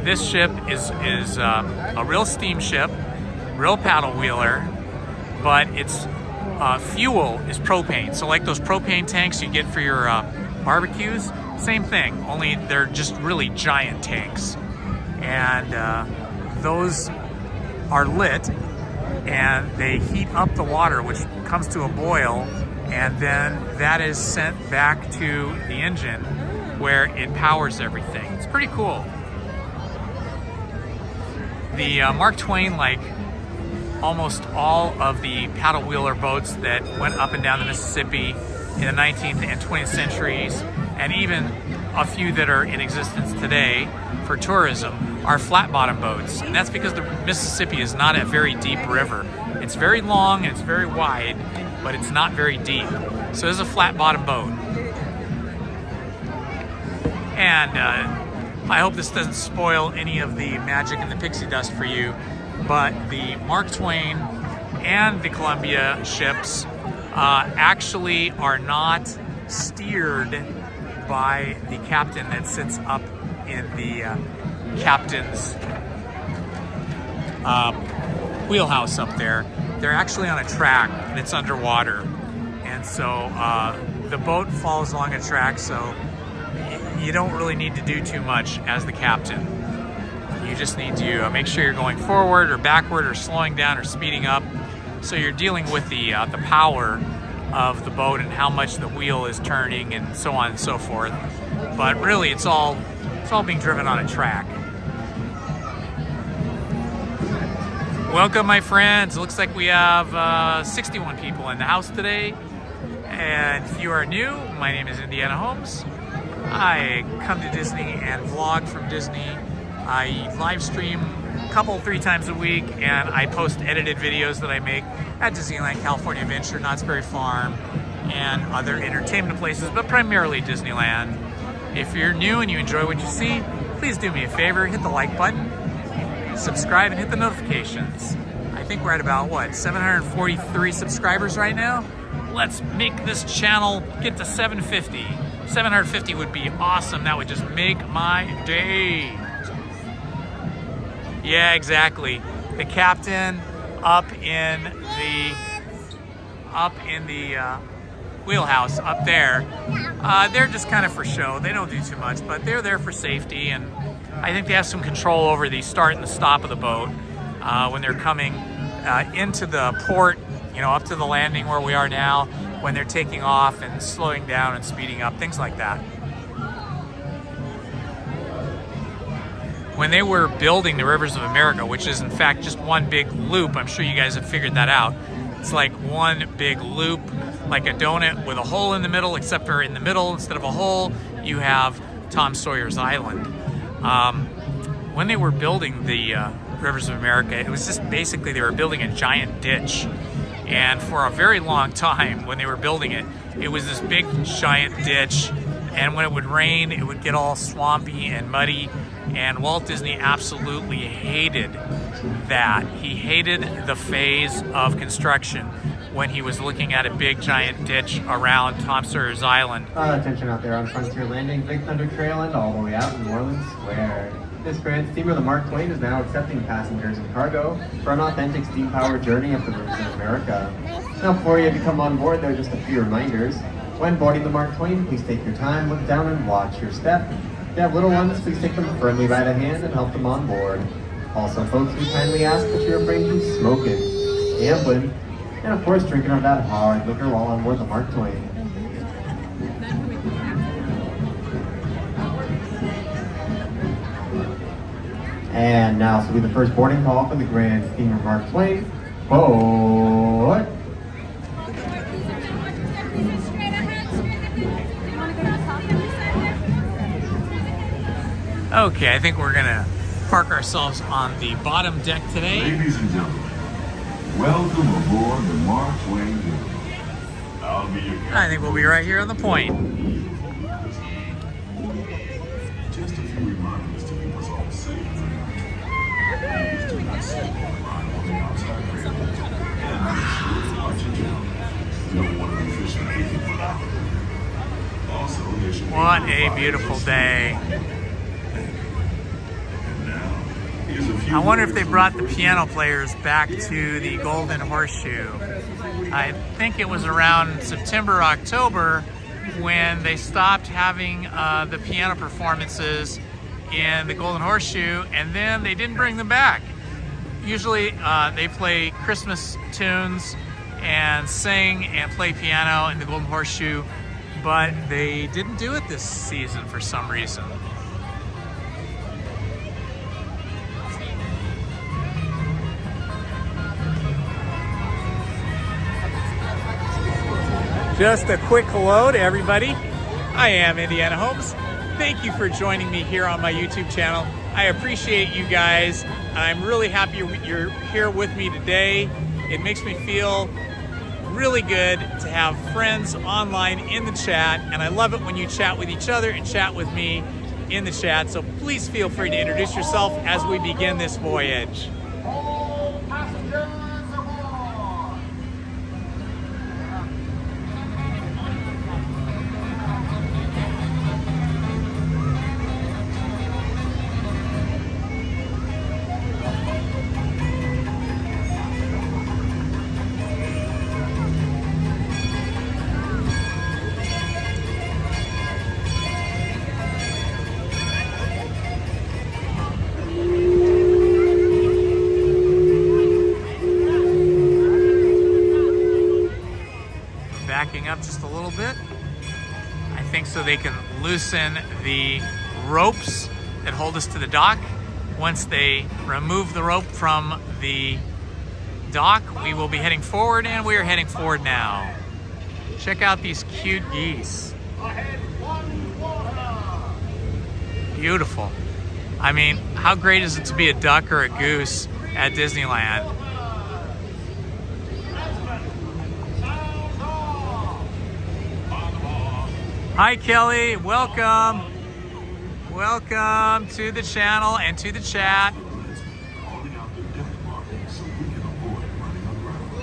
This ship is a real steamship, real paddle wheeler, but its fuel is propane. So like those propane tanks you get for your barbecues, same thing, only they're just really giant tanks. And those are lit, and they heat up the water, which comes to a boil, and then that is sent back to the engine where it powers everything. It's pretty cool. The Mark Twain, like almost all of the paddle wheeler boats that went up and down the Mississippi in the 19th and 20th centuries, and even a few that are in existence today for tourism are flat bottom boats. And that's because the Mississippi is not a very deep river. It's very long and it's very wide, but it's not very deep. So this is a flat bottom boat. And I hope this doesn't spoil any of the magic and the pixie dust for you, but the Mark Twain and the Columbia ships actually are not steered by the captain that sits up in the captain's wheelhouse up there. They're actually on a track that's underwater, and so the boat follows along a track, so you don't really need to do too much as the captain. You just need to make sure you're going forward or backward or slowing down or speeding up. So you're dealing with the power of the boat and how much the wheel is turning and so on and so forth. But really, it's all being driven on a track. Welcome, my friends. Looks like we have 61 people in the house today. And if you are new, my name is Indiana Holmes. I come to Disney and vlog from Disney. I live stream a couple, 3 times a week, and I post edited videos that I make at Disneyland, California Adventure, Knott's Berry Farm, and other entertainment places, but primarily Disneyland. If you're new and you enjoy what you see, please do me a favor, hit the like button, subscribe, and hit the notifications. I think we're at about, what, 743 subscribers right now? Let's make this channel get to 750. 750 would be awesome. That would just make my day. Yeah, exactly. The captain up in the wheelhouse up there. They're just kind of for show. They don't do too much, but they're there for safety, and I think they have some control over the start and the stop of the boat when they're coming into the port, you know, up to the landing where we are now, when they're taking off and slowing down and speeding up, things like that. When they were building the Rivers of America, which is in fact just one big loop, I'm sure you guys have figured that out. It's like one big loop, like a donut with a hole in the middle, except for in the middle, instead of a hole, you have Tom Sawyer's Island. When they were building the Rivers of America, it was just basically they were building a giant ditch. And for a very long time, when they were building it, it was this big giant ditch, and when it would rain, it would get all swampy and muddy, and Walt Disney absolutely hated that. He hated the phase of construction when he was looking at a big giant ditch around Tom Sawyer's Island. Attention out there on Frontier Landing, Big Thunder Trail, and all the way out in New Orleans Square. This grand steamer, the Mark Twain, is now accepting passengers and cargo for an authentic steam-powered journey up the rivers of America. Now, before you come on board, there are just a few reminders. When boarding the Mark Twain, please take your time, look down, and watch your step. If you have little ones, please take them firmly by the hand and help them on board. Also, folks, we kindly ask that you refrain from smoking, gambling, and of course, drinking of that hard liquor while on board the Mark Twain. And now, this will be the first boarding call for the Grand Steamer Mark Twain. Board! Okay, I think we're gonna park ourselves on the bottom deck today. Ladies and gentlemen, welcome aboard the Mark Twain. I'll be your captain. I think we'll be right here on the point. Just a few reminders to keep us all safe. Please do not sit on the outside rail. And make sure to watch your jump. You don't want to be fishing anything without it. Also, there should be What a beautiful day. I wonder if they brought the piano players back to the Golden Horseshoe. I think it was around September, October when they stopped having the piano performances in the Golden Horseshoe, and then they didn't bring them back. Usually they play Christmas tunes and sing and play piano in the Golden Horseshoe, but they didn't do it this season for some reason. Just a quick hello to everybody. I am Indiana Holmes. Thank you for joining me here on my YouTube channel. I appreciate you guys. I'm really happy you're here with me today. It makes me feel really good to have friends online in the chat, and I love it when you chat with each other and chat with me in the chat. So please feel free to introduce yourself as we begin this voyage. Backing up just a little bit, I think, so they can loosen the ropes that hold us to the dock. Once they remove the rope from the dock, we will be heading forward, and we are heading forward now. Check out these cute geese. Beautiful. I mean, how great is it to be a duck or a goose at Disneyland? Hi Kelly, welcome. Welcome to the channel and to the chat. Calling out the deck marking so we can avoid running aground.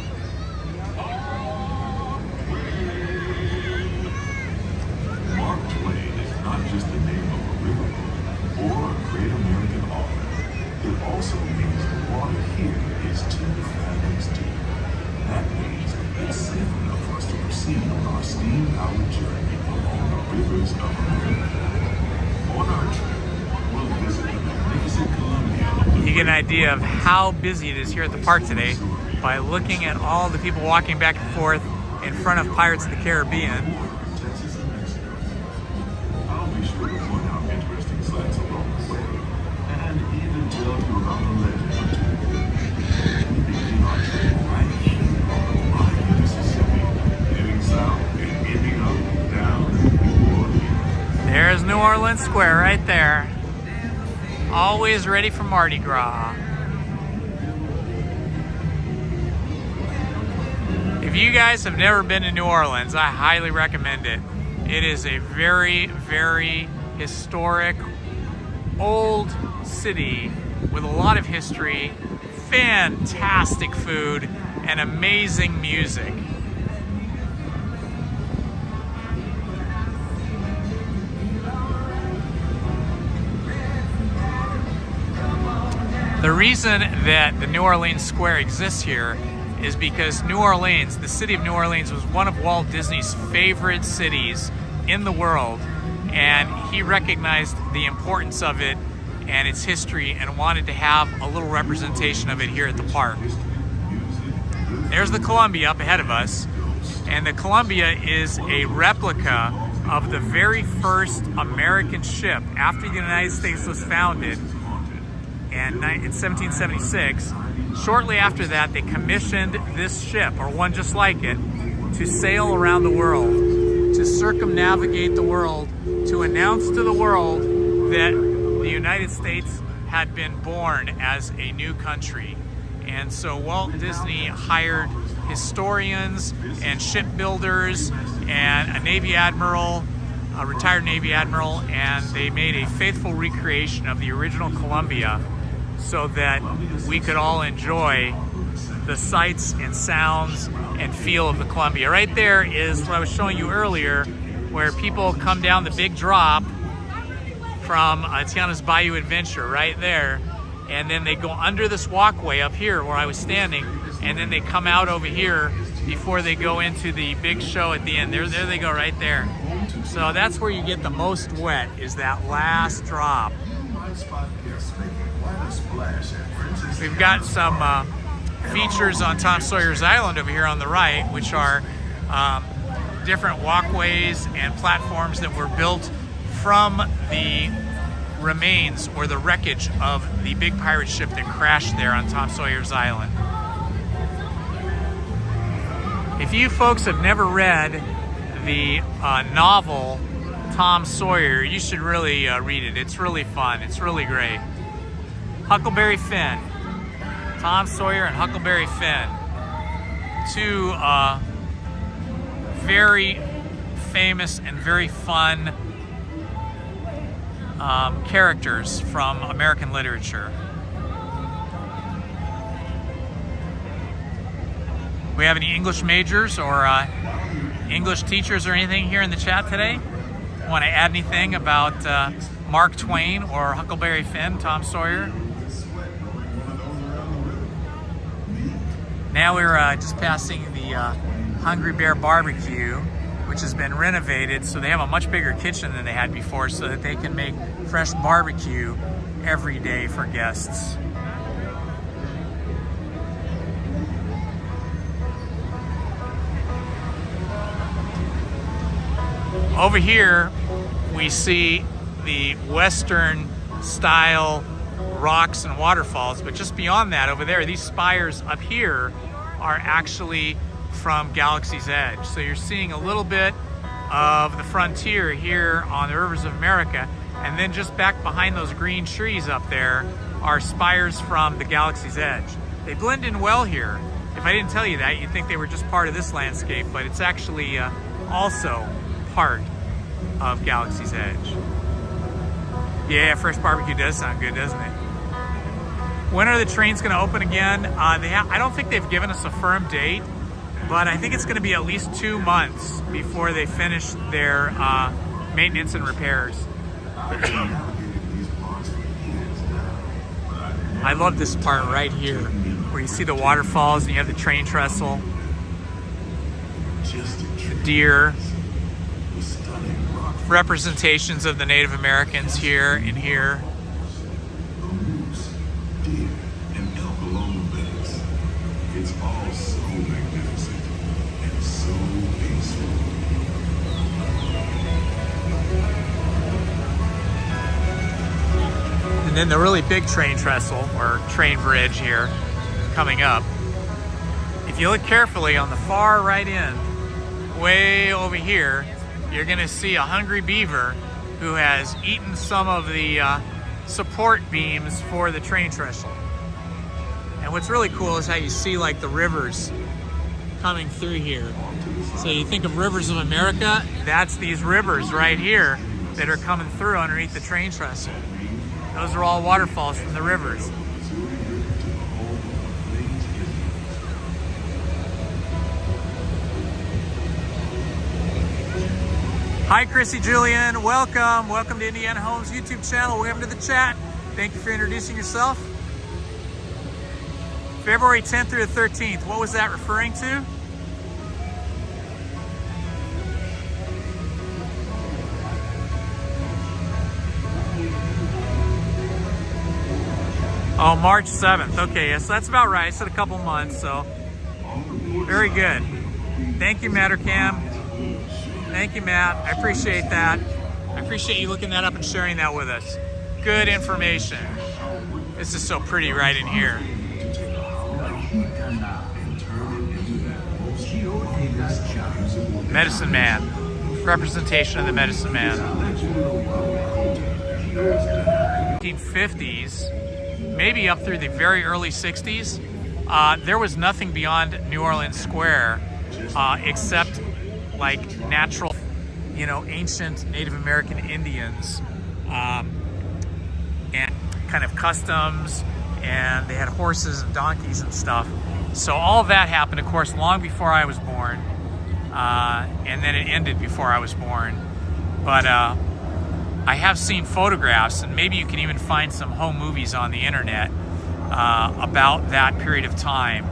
Mark Twain is not just the name of a river or a great American author. It also means the water here is 2 fathoms deep. That means it's safe enough for us to proceed on our steam-powered journey along the rivers of America. On our trip, we'll visit the magnificent Columbia. You get an idea of how busy it is here at the park today by looking at all the people walking back and forth in front of Pirates of the Caribbean. Texas and Mexico. I'll be sure to point out interesting sights along the way, and even tell you about a legend or two. We begin our trip right here on the Ohio, Mississippi, heading south and ending up down in New Orleans. There's New Orleans Square right there. Always ready for Mardi Gras. If you guys have never been to New Orleans, I highly recommend it. It is a very, very historic, old city with a lot of history, fantastic food, and amazing music. The reason that the New Orleans Square exists here is because New Orleans, the city of New Orleans, was one of Walt Disney's favorite cities in the world, and he recognized the importance of it and its history and wanted to have a little representation of it here at the park. There's the Columbia up ahead of us, and the Columbia is a replica of the very first American ship after the United States was founded. And in 1776, shortly after that, they commissioned this ship, or one just like it, to sail around the world, to circumnavigate the world, to announce to the world that the United States had been born as a new country. And so Walt Disney hired historians and shipbuilders and a Navy admiral, a retired Navy admiral, and they made a faithful recreation of the original Columbia, so that we could all enjoy the sights and sounds and feel of the Columbia. Right there is what I was showing you earlier, where people come down the big drop from Tiana's Bayou Adventure, right there, and then they go under this walkway up here where I was standing, and then they come out over here before they go into the big show at the end. There they go right there. So that's where you get the most wet, is that last drop. We've got some features on Tom Sawyer's Island over here on the right, which are different walkways and platforms that were built from the remains or the wreckage of the big pirate ship that crashed there on Tom Sawyer's Island. If you folks have never read the novel Tom Sawyer, you should really read it. It's really fun. It's really great. Huckleberry Finn. Tom Sawyer and Huckleberry Finn. Two very famous and very fun characters from American literature. We have any English majors or English teachers or anything here in the chat today? Want to add anything about Mark Twain or Huckleberry Finn, Tom Sawyer? Now we're just passing the Hungry Bear Barbecue, which has been renovated, so they have a much bigger kitchen than they had before so that they can make fresh barbecue every day for guests. Over here, we see the Western style rocks and waterfalls, but just beyond that, over there, these spires up here are actually from Galaxy's Edge. So you're seeing a little bit of the frontier here on the rivers of America, and then just back behind those green trees up there are spires from the Galaxy's Edge. They blend in well here. If I didn't tell you that, you'd think they were just part of this landscape, but it's actually also part of Galaxy's Edge. Yeah, fresh barbecue does sound good, doesn't it? When are the trains going to open again? I don't think they've given us a firm date, but I think it's going to be at least 2 months before they finish their maintenance and repairs. I love this part right here, where you see the waterfalls and you have the train trestle, the deer, representations of the Native Americans here and here. The moose, deer, and elk along the banks. It's all so magnificent and so peaceful. And then the really big train trestle, or train bridge here, coming up. If you look carefully on the far right end, way over here, you're gonna see a hungry beaver who has eaten some of the support beams for the train trestle. And what's really cool is how you see like the rivers coming through here. So you think of rivers of America, that's these rivers right here that are coming through underneath the train trestle. Those are all waterfalls from the rivers. Hi, Chrissy Julian. Welcome. Welcome to Indiana Homes YouTube channel. Welcome to the chat. Thank you for introducing yourself. February 10th through the 13th. What was that referring to? Oh, March 7th. Okay, yes, that's about right. I said a couple months, so very good. Thank you, Mattercam. Thank you, Matt. I appreciate that. I appreciate you looking that up and sharing that with us. Good information. This is so pretty right in here. Medicine Man. Representation of the Medicine Man. 1950s, maybe up through the very early 60s, there was nothing beyond New Orleans Square except like natural, ancient Native American Indians and kind of customs, and they had horses and donkeys and stuff. So all of that happened, of course, long before I was born, and then it ended before I was born. But I have seen photographs, and maybe you can even find some home movies on the internet about that period of time.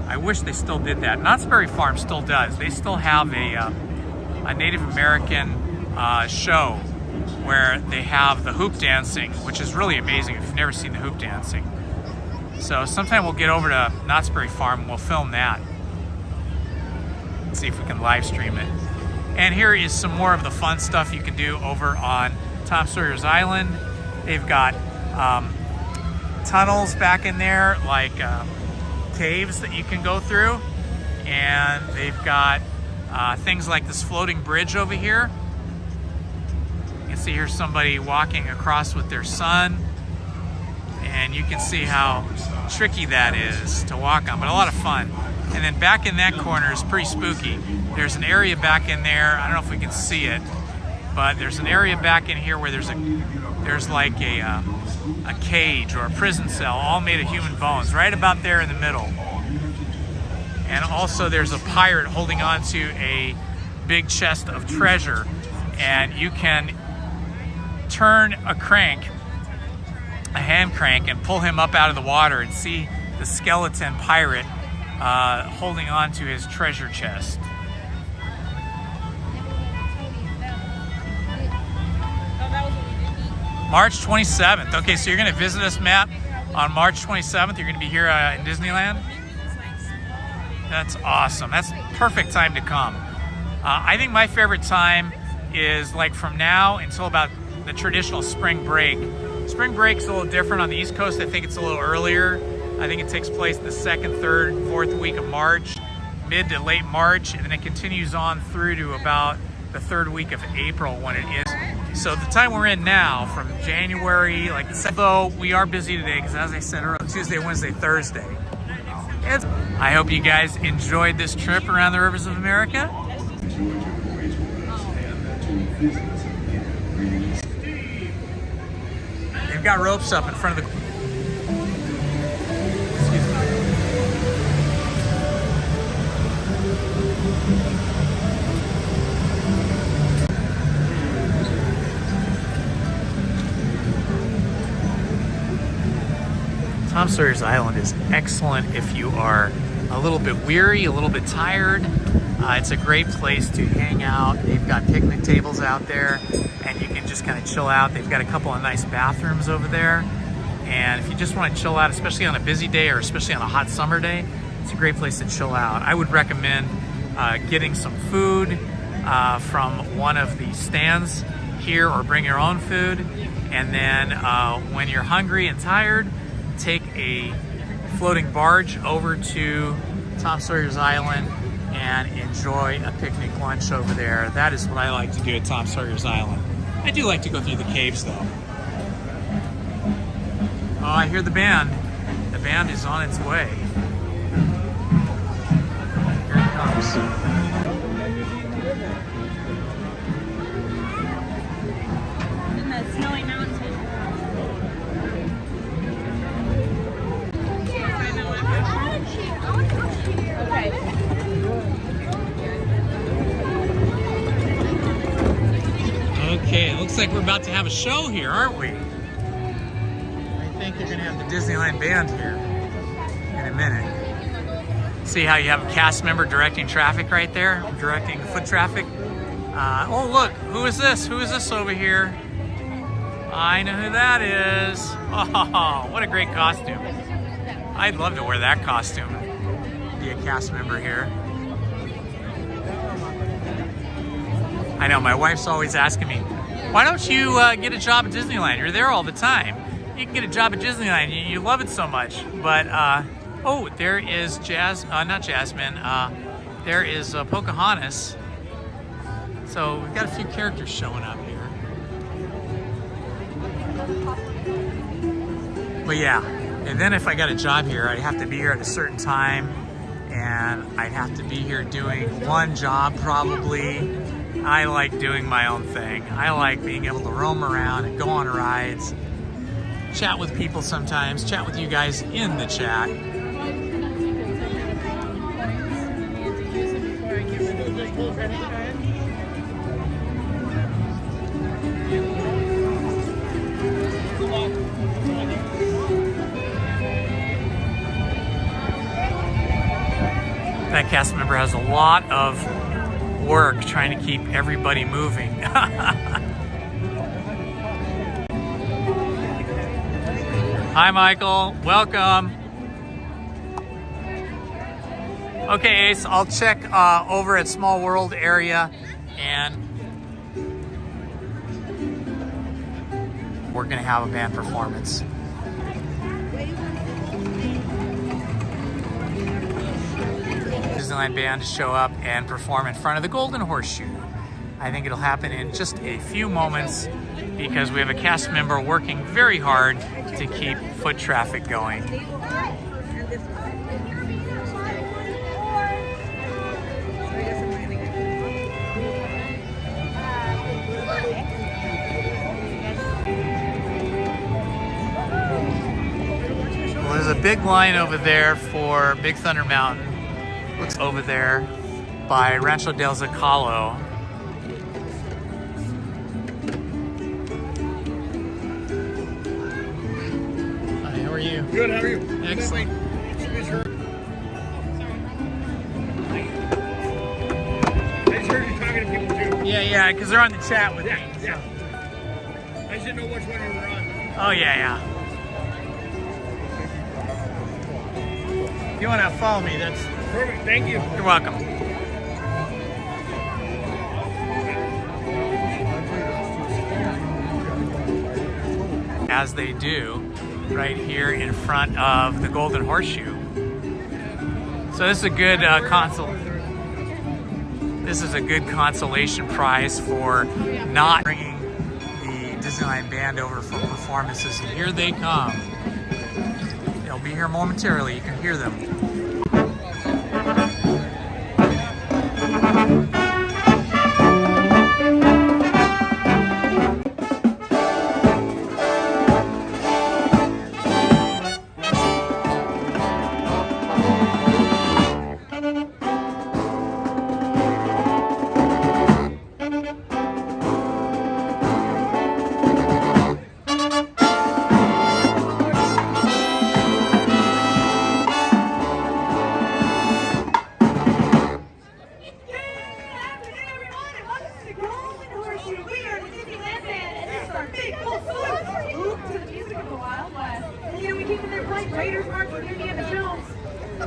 I wish they still did that. Knott's Berry Farm still does. They still have a Native American show where they have the hoop dancing, which is really amazing if you've never seen the hoop dancing. So sometime we'll get over to Knott's Berry Farm and we'll film that. See if we can live stream it. And here is some more of the fun stuff you can do over on Tom Sawyer's Island. They've got tunnels back in there, like caves that you can go through, and they've got things like this floating bridge over here. You can see here somebody walking across with their son, and you can see how tricky that is to walk on, but a lot of fun. And then back in that corner is pretty spooky. There's an area back in there, I don't know if we can see it, but there's an area back in here where there's like a cage or a prison cell all made of human bones, right about there in the middle. And also there's a pirate holding on to a big chest of treasure, and you can turn a hand crank, and pull him up out of the water and see the skeleton pirate holding on to his treasure chest. March 27th. Okay, so you're going to visit us, Matt, on March 27th. You're going to be here in Disneyland. That's awesome. That's perfect time to come. I think my favorite time is like from now until about the traditional spring break. Spring break's a little different on the East Coast. I think it's a little earlier. I think it takes place the 2nd, 3rd, 4th week of March, mid to late March, and then it continues on through to about the 3rd week of April when it is. So the time we're in now, from January, like I said, though we are busy today because, as I said earlier, Tuesday, Wednesday, Thursday. I hope you guys enjoyed this trip around the rivers of America. They've got ropes up in front of the... Excuse me. Tom Sawyer's Island is excellent if you are a little bit weary, a little bit tired. It's a great place to hang out. They've got picnic tables out there, and you can just kind of chill out. They've got a couple of nice bathrooms over there. And if you just want to chill out, especially on a busy day or especially on a hot summer day, it's a great place to chill out. I would recommend getting some food from one of the stands here, or bring your own food. And then when you're hungry and tired, take a floating barge over to Tom Sawyer's Island and enjoy a picnic lunch over there. That is what I like to do at Tom Sawyer's Island. I do like to go through the caves though. Oh, I hear the band. The band is on its way. Here it comes. In the snowy mountain. Okay, it looks like we're about to have a show here, aren't we? I think they're gonna have the Disneyland band here in a minute. See how you have a cast member directing traffic right there, directing foot traffic? Oh look, who is this? Who is this over here? I know who that is. Oh, what a great costume. I'd love to wear that costume, be a cast member here. I know, my wife's always asking me, why don't you get a job at Disneyland? You're there all the time. You can get a job at Disneyland. You love it so much. But, oh, there is not Jasmine. There is Pocahontas. So we've got a few characters showing up here. But yeah, and then if I got a job here, I'd have to be here at a certain time, and I'd have to be here doing one job probably. I like doing my own thing. I like being able to roam around and go on rides, chat with people sometimes, chat with you guys in the chat. That cast member has a lot of work trying to keep everybody moving. Hi, Michael. Welcome. Okay, Ace, I'll check over at Small World area, and we're gonna have a band performance. Disneyland band to show up and perform in front of the Golden Horseshoe. I think it'll happen in just a few moments. because we have a cast member working very hard to keep foot traffic going. Well, there's a big line over there for Big Thunder Mountain. Looks over there by Rancho del Zocalo. Hi, how are you? Good, how are you? Excellent. I just heard you talking to people too. Yeah, because they're on the chat with me. Yeah. I just didn't know which one you were on. Oh, yeah. If you want to follow me, that's... Perfect, thank you. You're welcome. As they do right here in front of the Golden Horseshoe. So this is a good This is a good consolation prize for not bringing the Disneyland band over for performances. And here they come. They'll be here momentarily. You can hear them.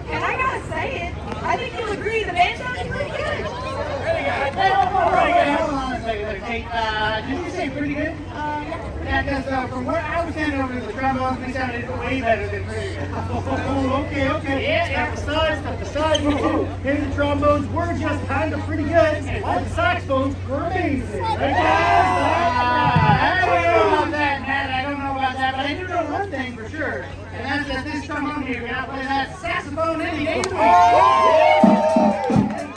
And I gotta say it, I think you'll agree the band sounds pretty good. Hold on a second. Hey, did you say pretty good? Yeah, because from where I was standing over to the trombones, they sounded way better than pretty good. Oh, okay. Yeah, step aside. Maybe the trombones were just kind of pretty good, but the saxophones were amazing. Right, I don't know about that, Matt. I don't know about that, but I do know one thing for sure. And that's that this trombone here, we gotta play that saxophone any day of the week.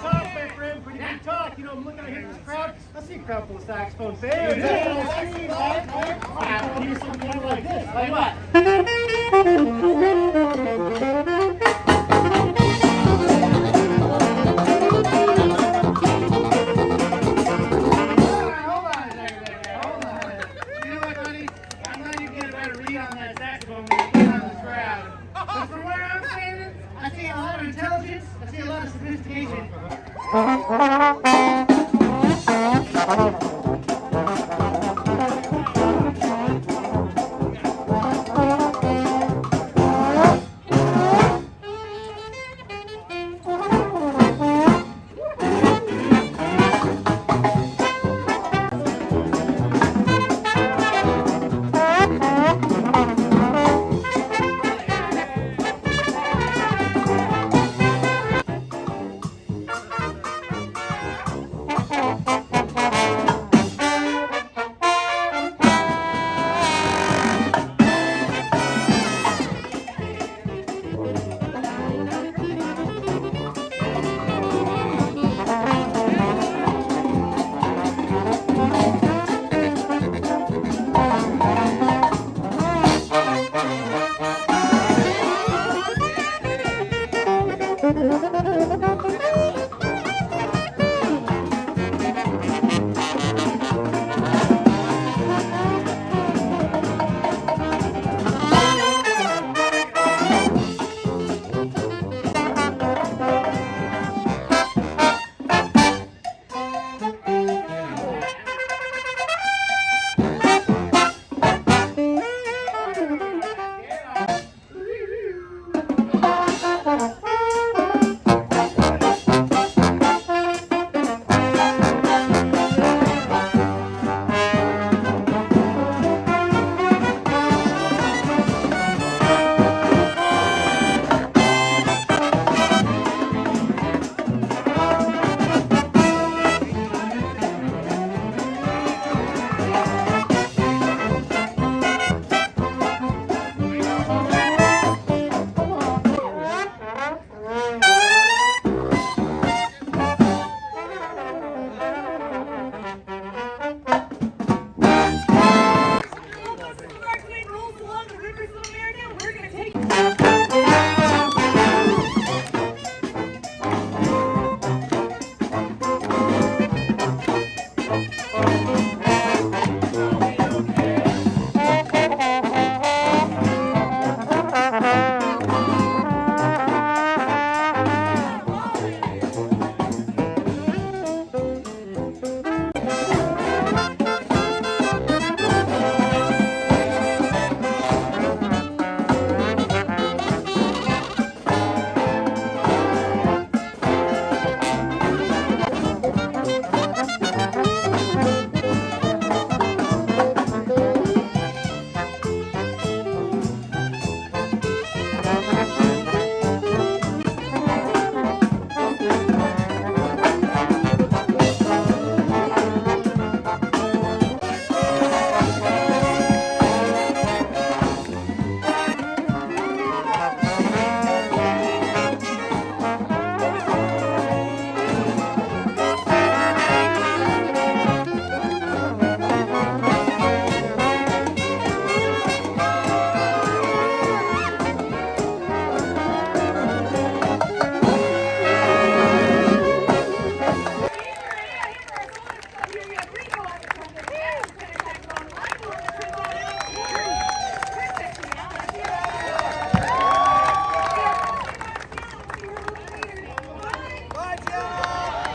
My friend, when you talk, you know, I'm looking out here in this crowd. I see a crowd full of saxophone fans. I hear something kind of like this. Like what? I see a lot of intelligence. I see a lot of sophistication.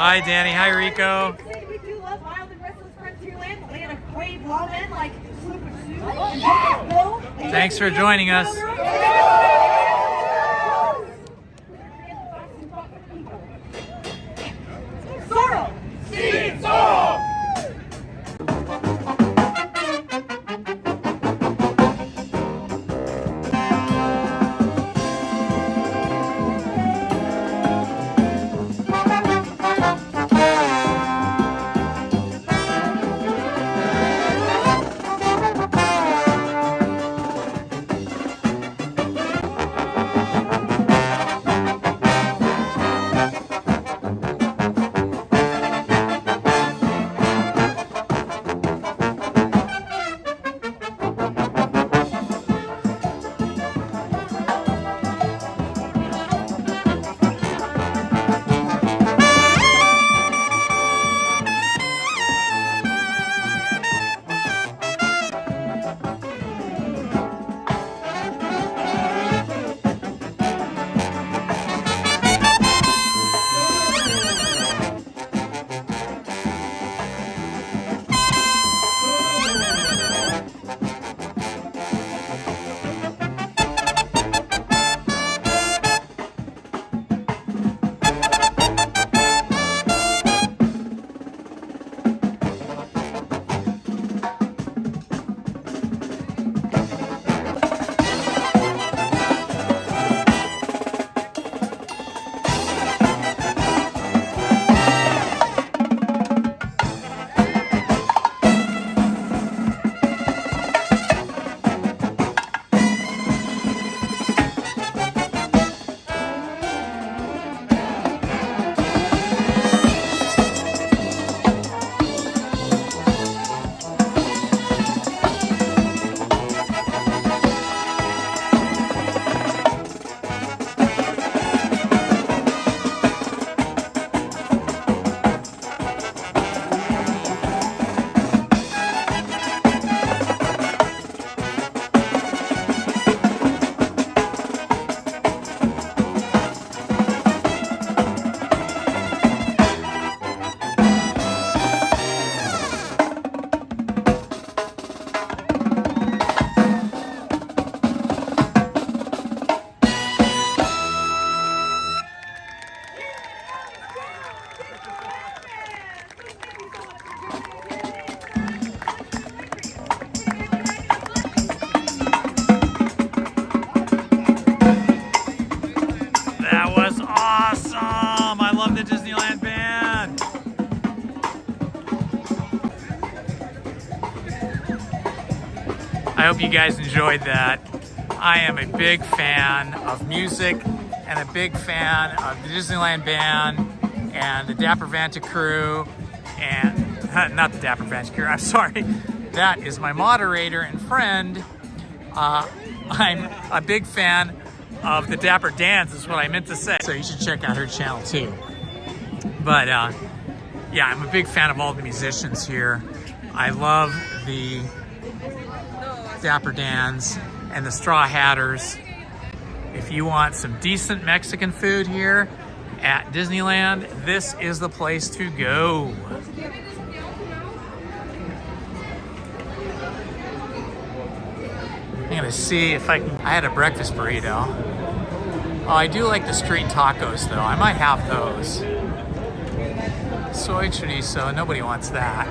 Hi, Danny. Hi, Rico. We do love Wild and Restless Frontierland, the land of brave lawmen like Super Sue. Thanks for joining us. Sorrel! See Sorrel! That was awesome! I love the Disneyland band. I hope you guys enjoyed that. I am a big fan of music and a big fan of the Disneyland band and the Dapper Vanta crew and not the Dapper Vanta crew, I'm sorry. That is my moderator and friend. I'm a big fan of the Dapper Dans is what I meant to say. So you should check out her channel too. But yeah, I'm a big fan of all the musicians here. I love the Dapper Dans and the Straw Hatters. If you want some decent Mexican food here at Disneyland, this is the place to go. I'm gonna see if I can. I had a breakfast burrito. Oh, I do like the street tacos though. I might have those. Soy chorizo, nobody wants that.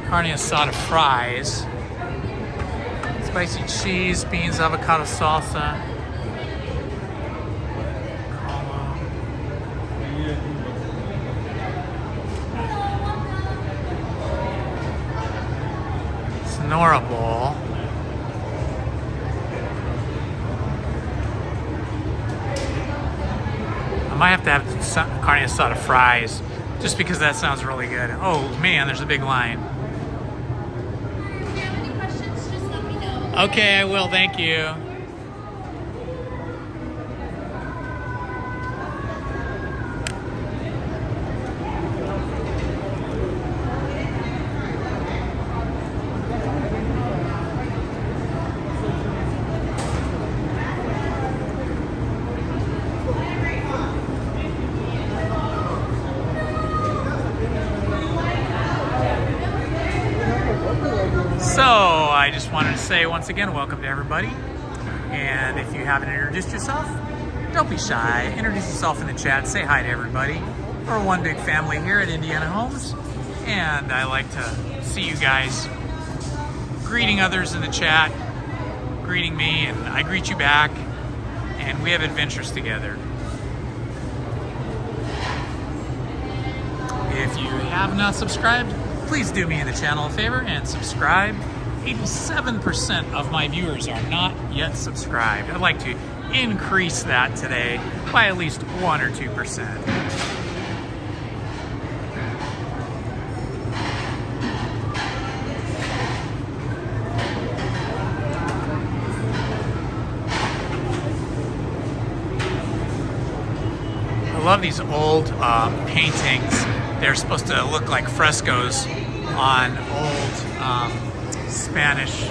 Carne asada fries. Spicy cheese, beans, avocado salsa. Sonora bowl. I might have to have some carne asada fries just because that sounds really good. Oh man, there's a big line. If you have any questions, just let me know. Okay, I will. Thank you. I just wanted to say once again, welcome to everybody. And if you haven't introduced yourself, don't be shy. Introduce yourself in the chat. Say hi to everybody. We're one big family here at Indiana Homes. And I like to see you guys greeting others in the chat, greeting me, and I greet you back. And we have adventures together. If you have not subscribed, please do me the channel a favor and subscribe. 87% of my viewers are not yet subscribed. I'd like to increase that today by at least 1 or 2%. I love these old paintings. They're supposed to look like frescoes on old Spanish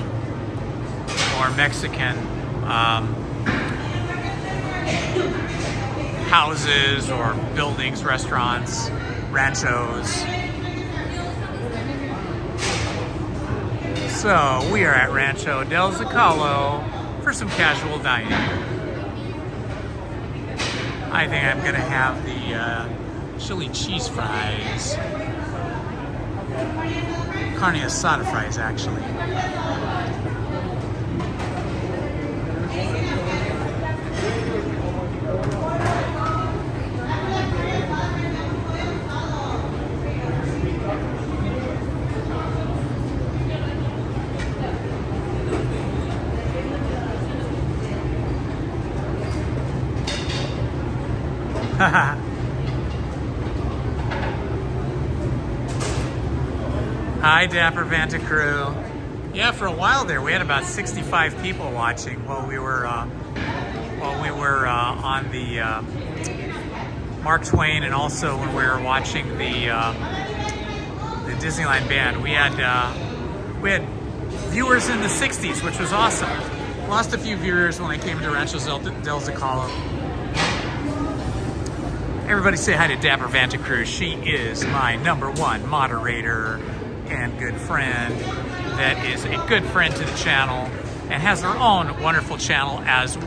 or Mexican houses or buildings, restaurants, ranchos. So we are at Rancho del Zocalo for some casual dining. I think I'm gonna have the chili cheese fries. Carne asada fries, actually. Hi, Dapper Vanta crew. Yeah, for a while there, we had about 65 people watching while we were on the Mark Twain, and also when we were watching the Disneyland band. We had viewers in the 60s, which was awesome. Lost a few viewers when I came to Rancho del Zocalo. Everybody say hi to Dapper Vanta crew. She is my #1 moderator and good friend that is a good friend to the channel and has her own wonderful channel as well.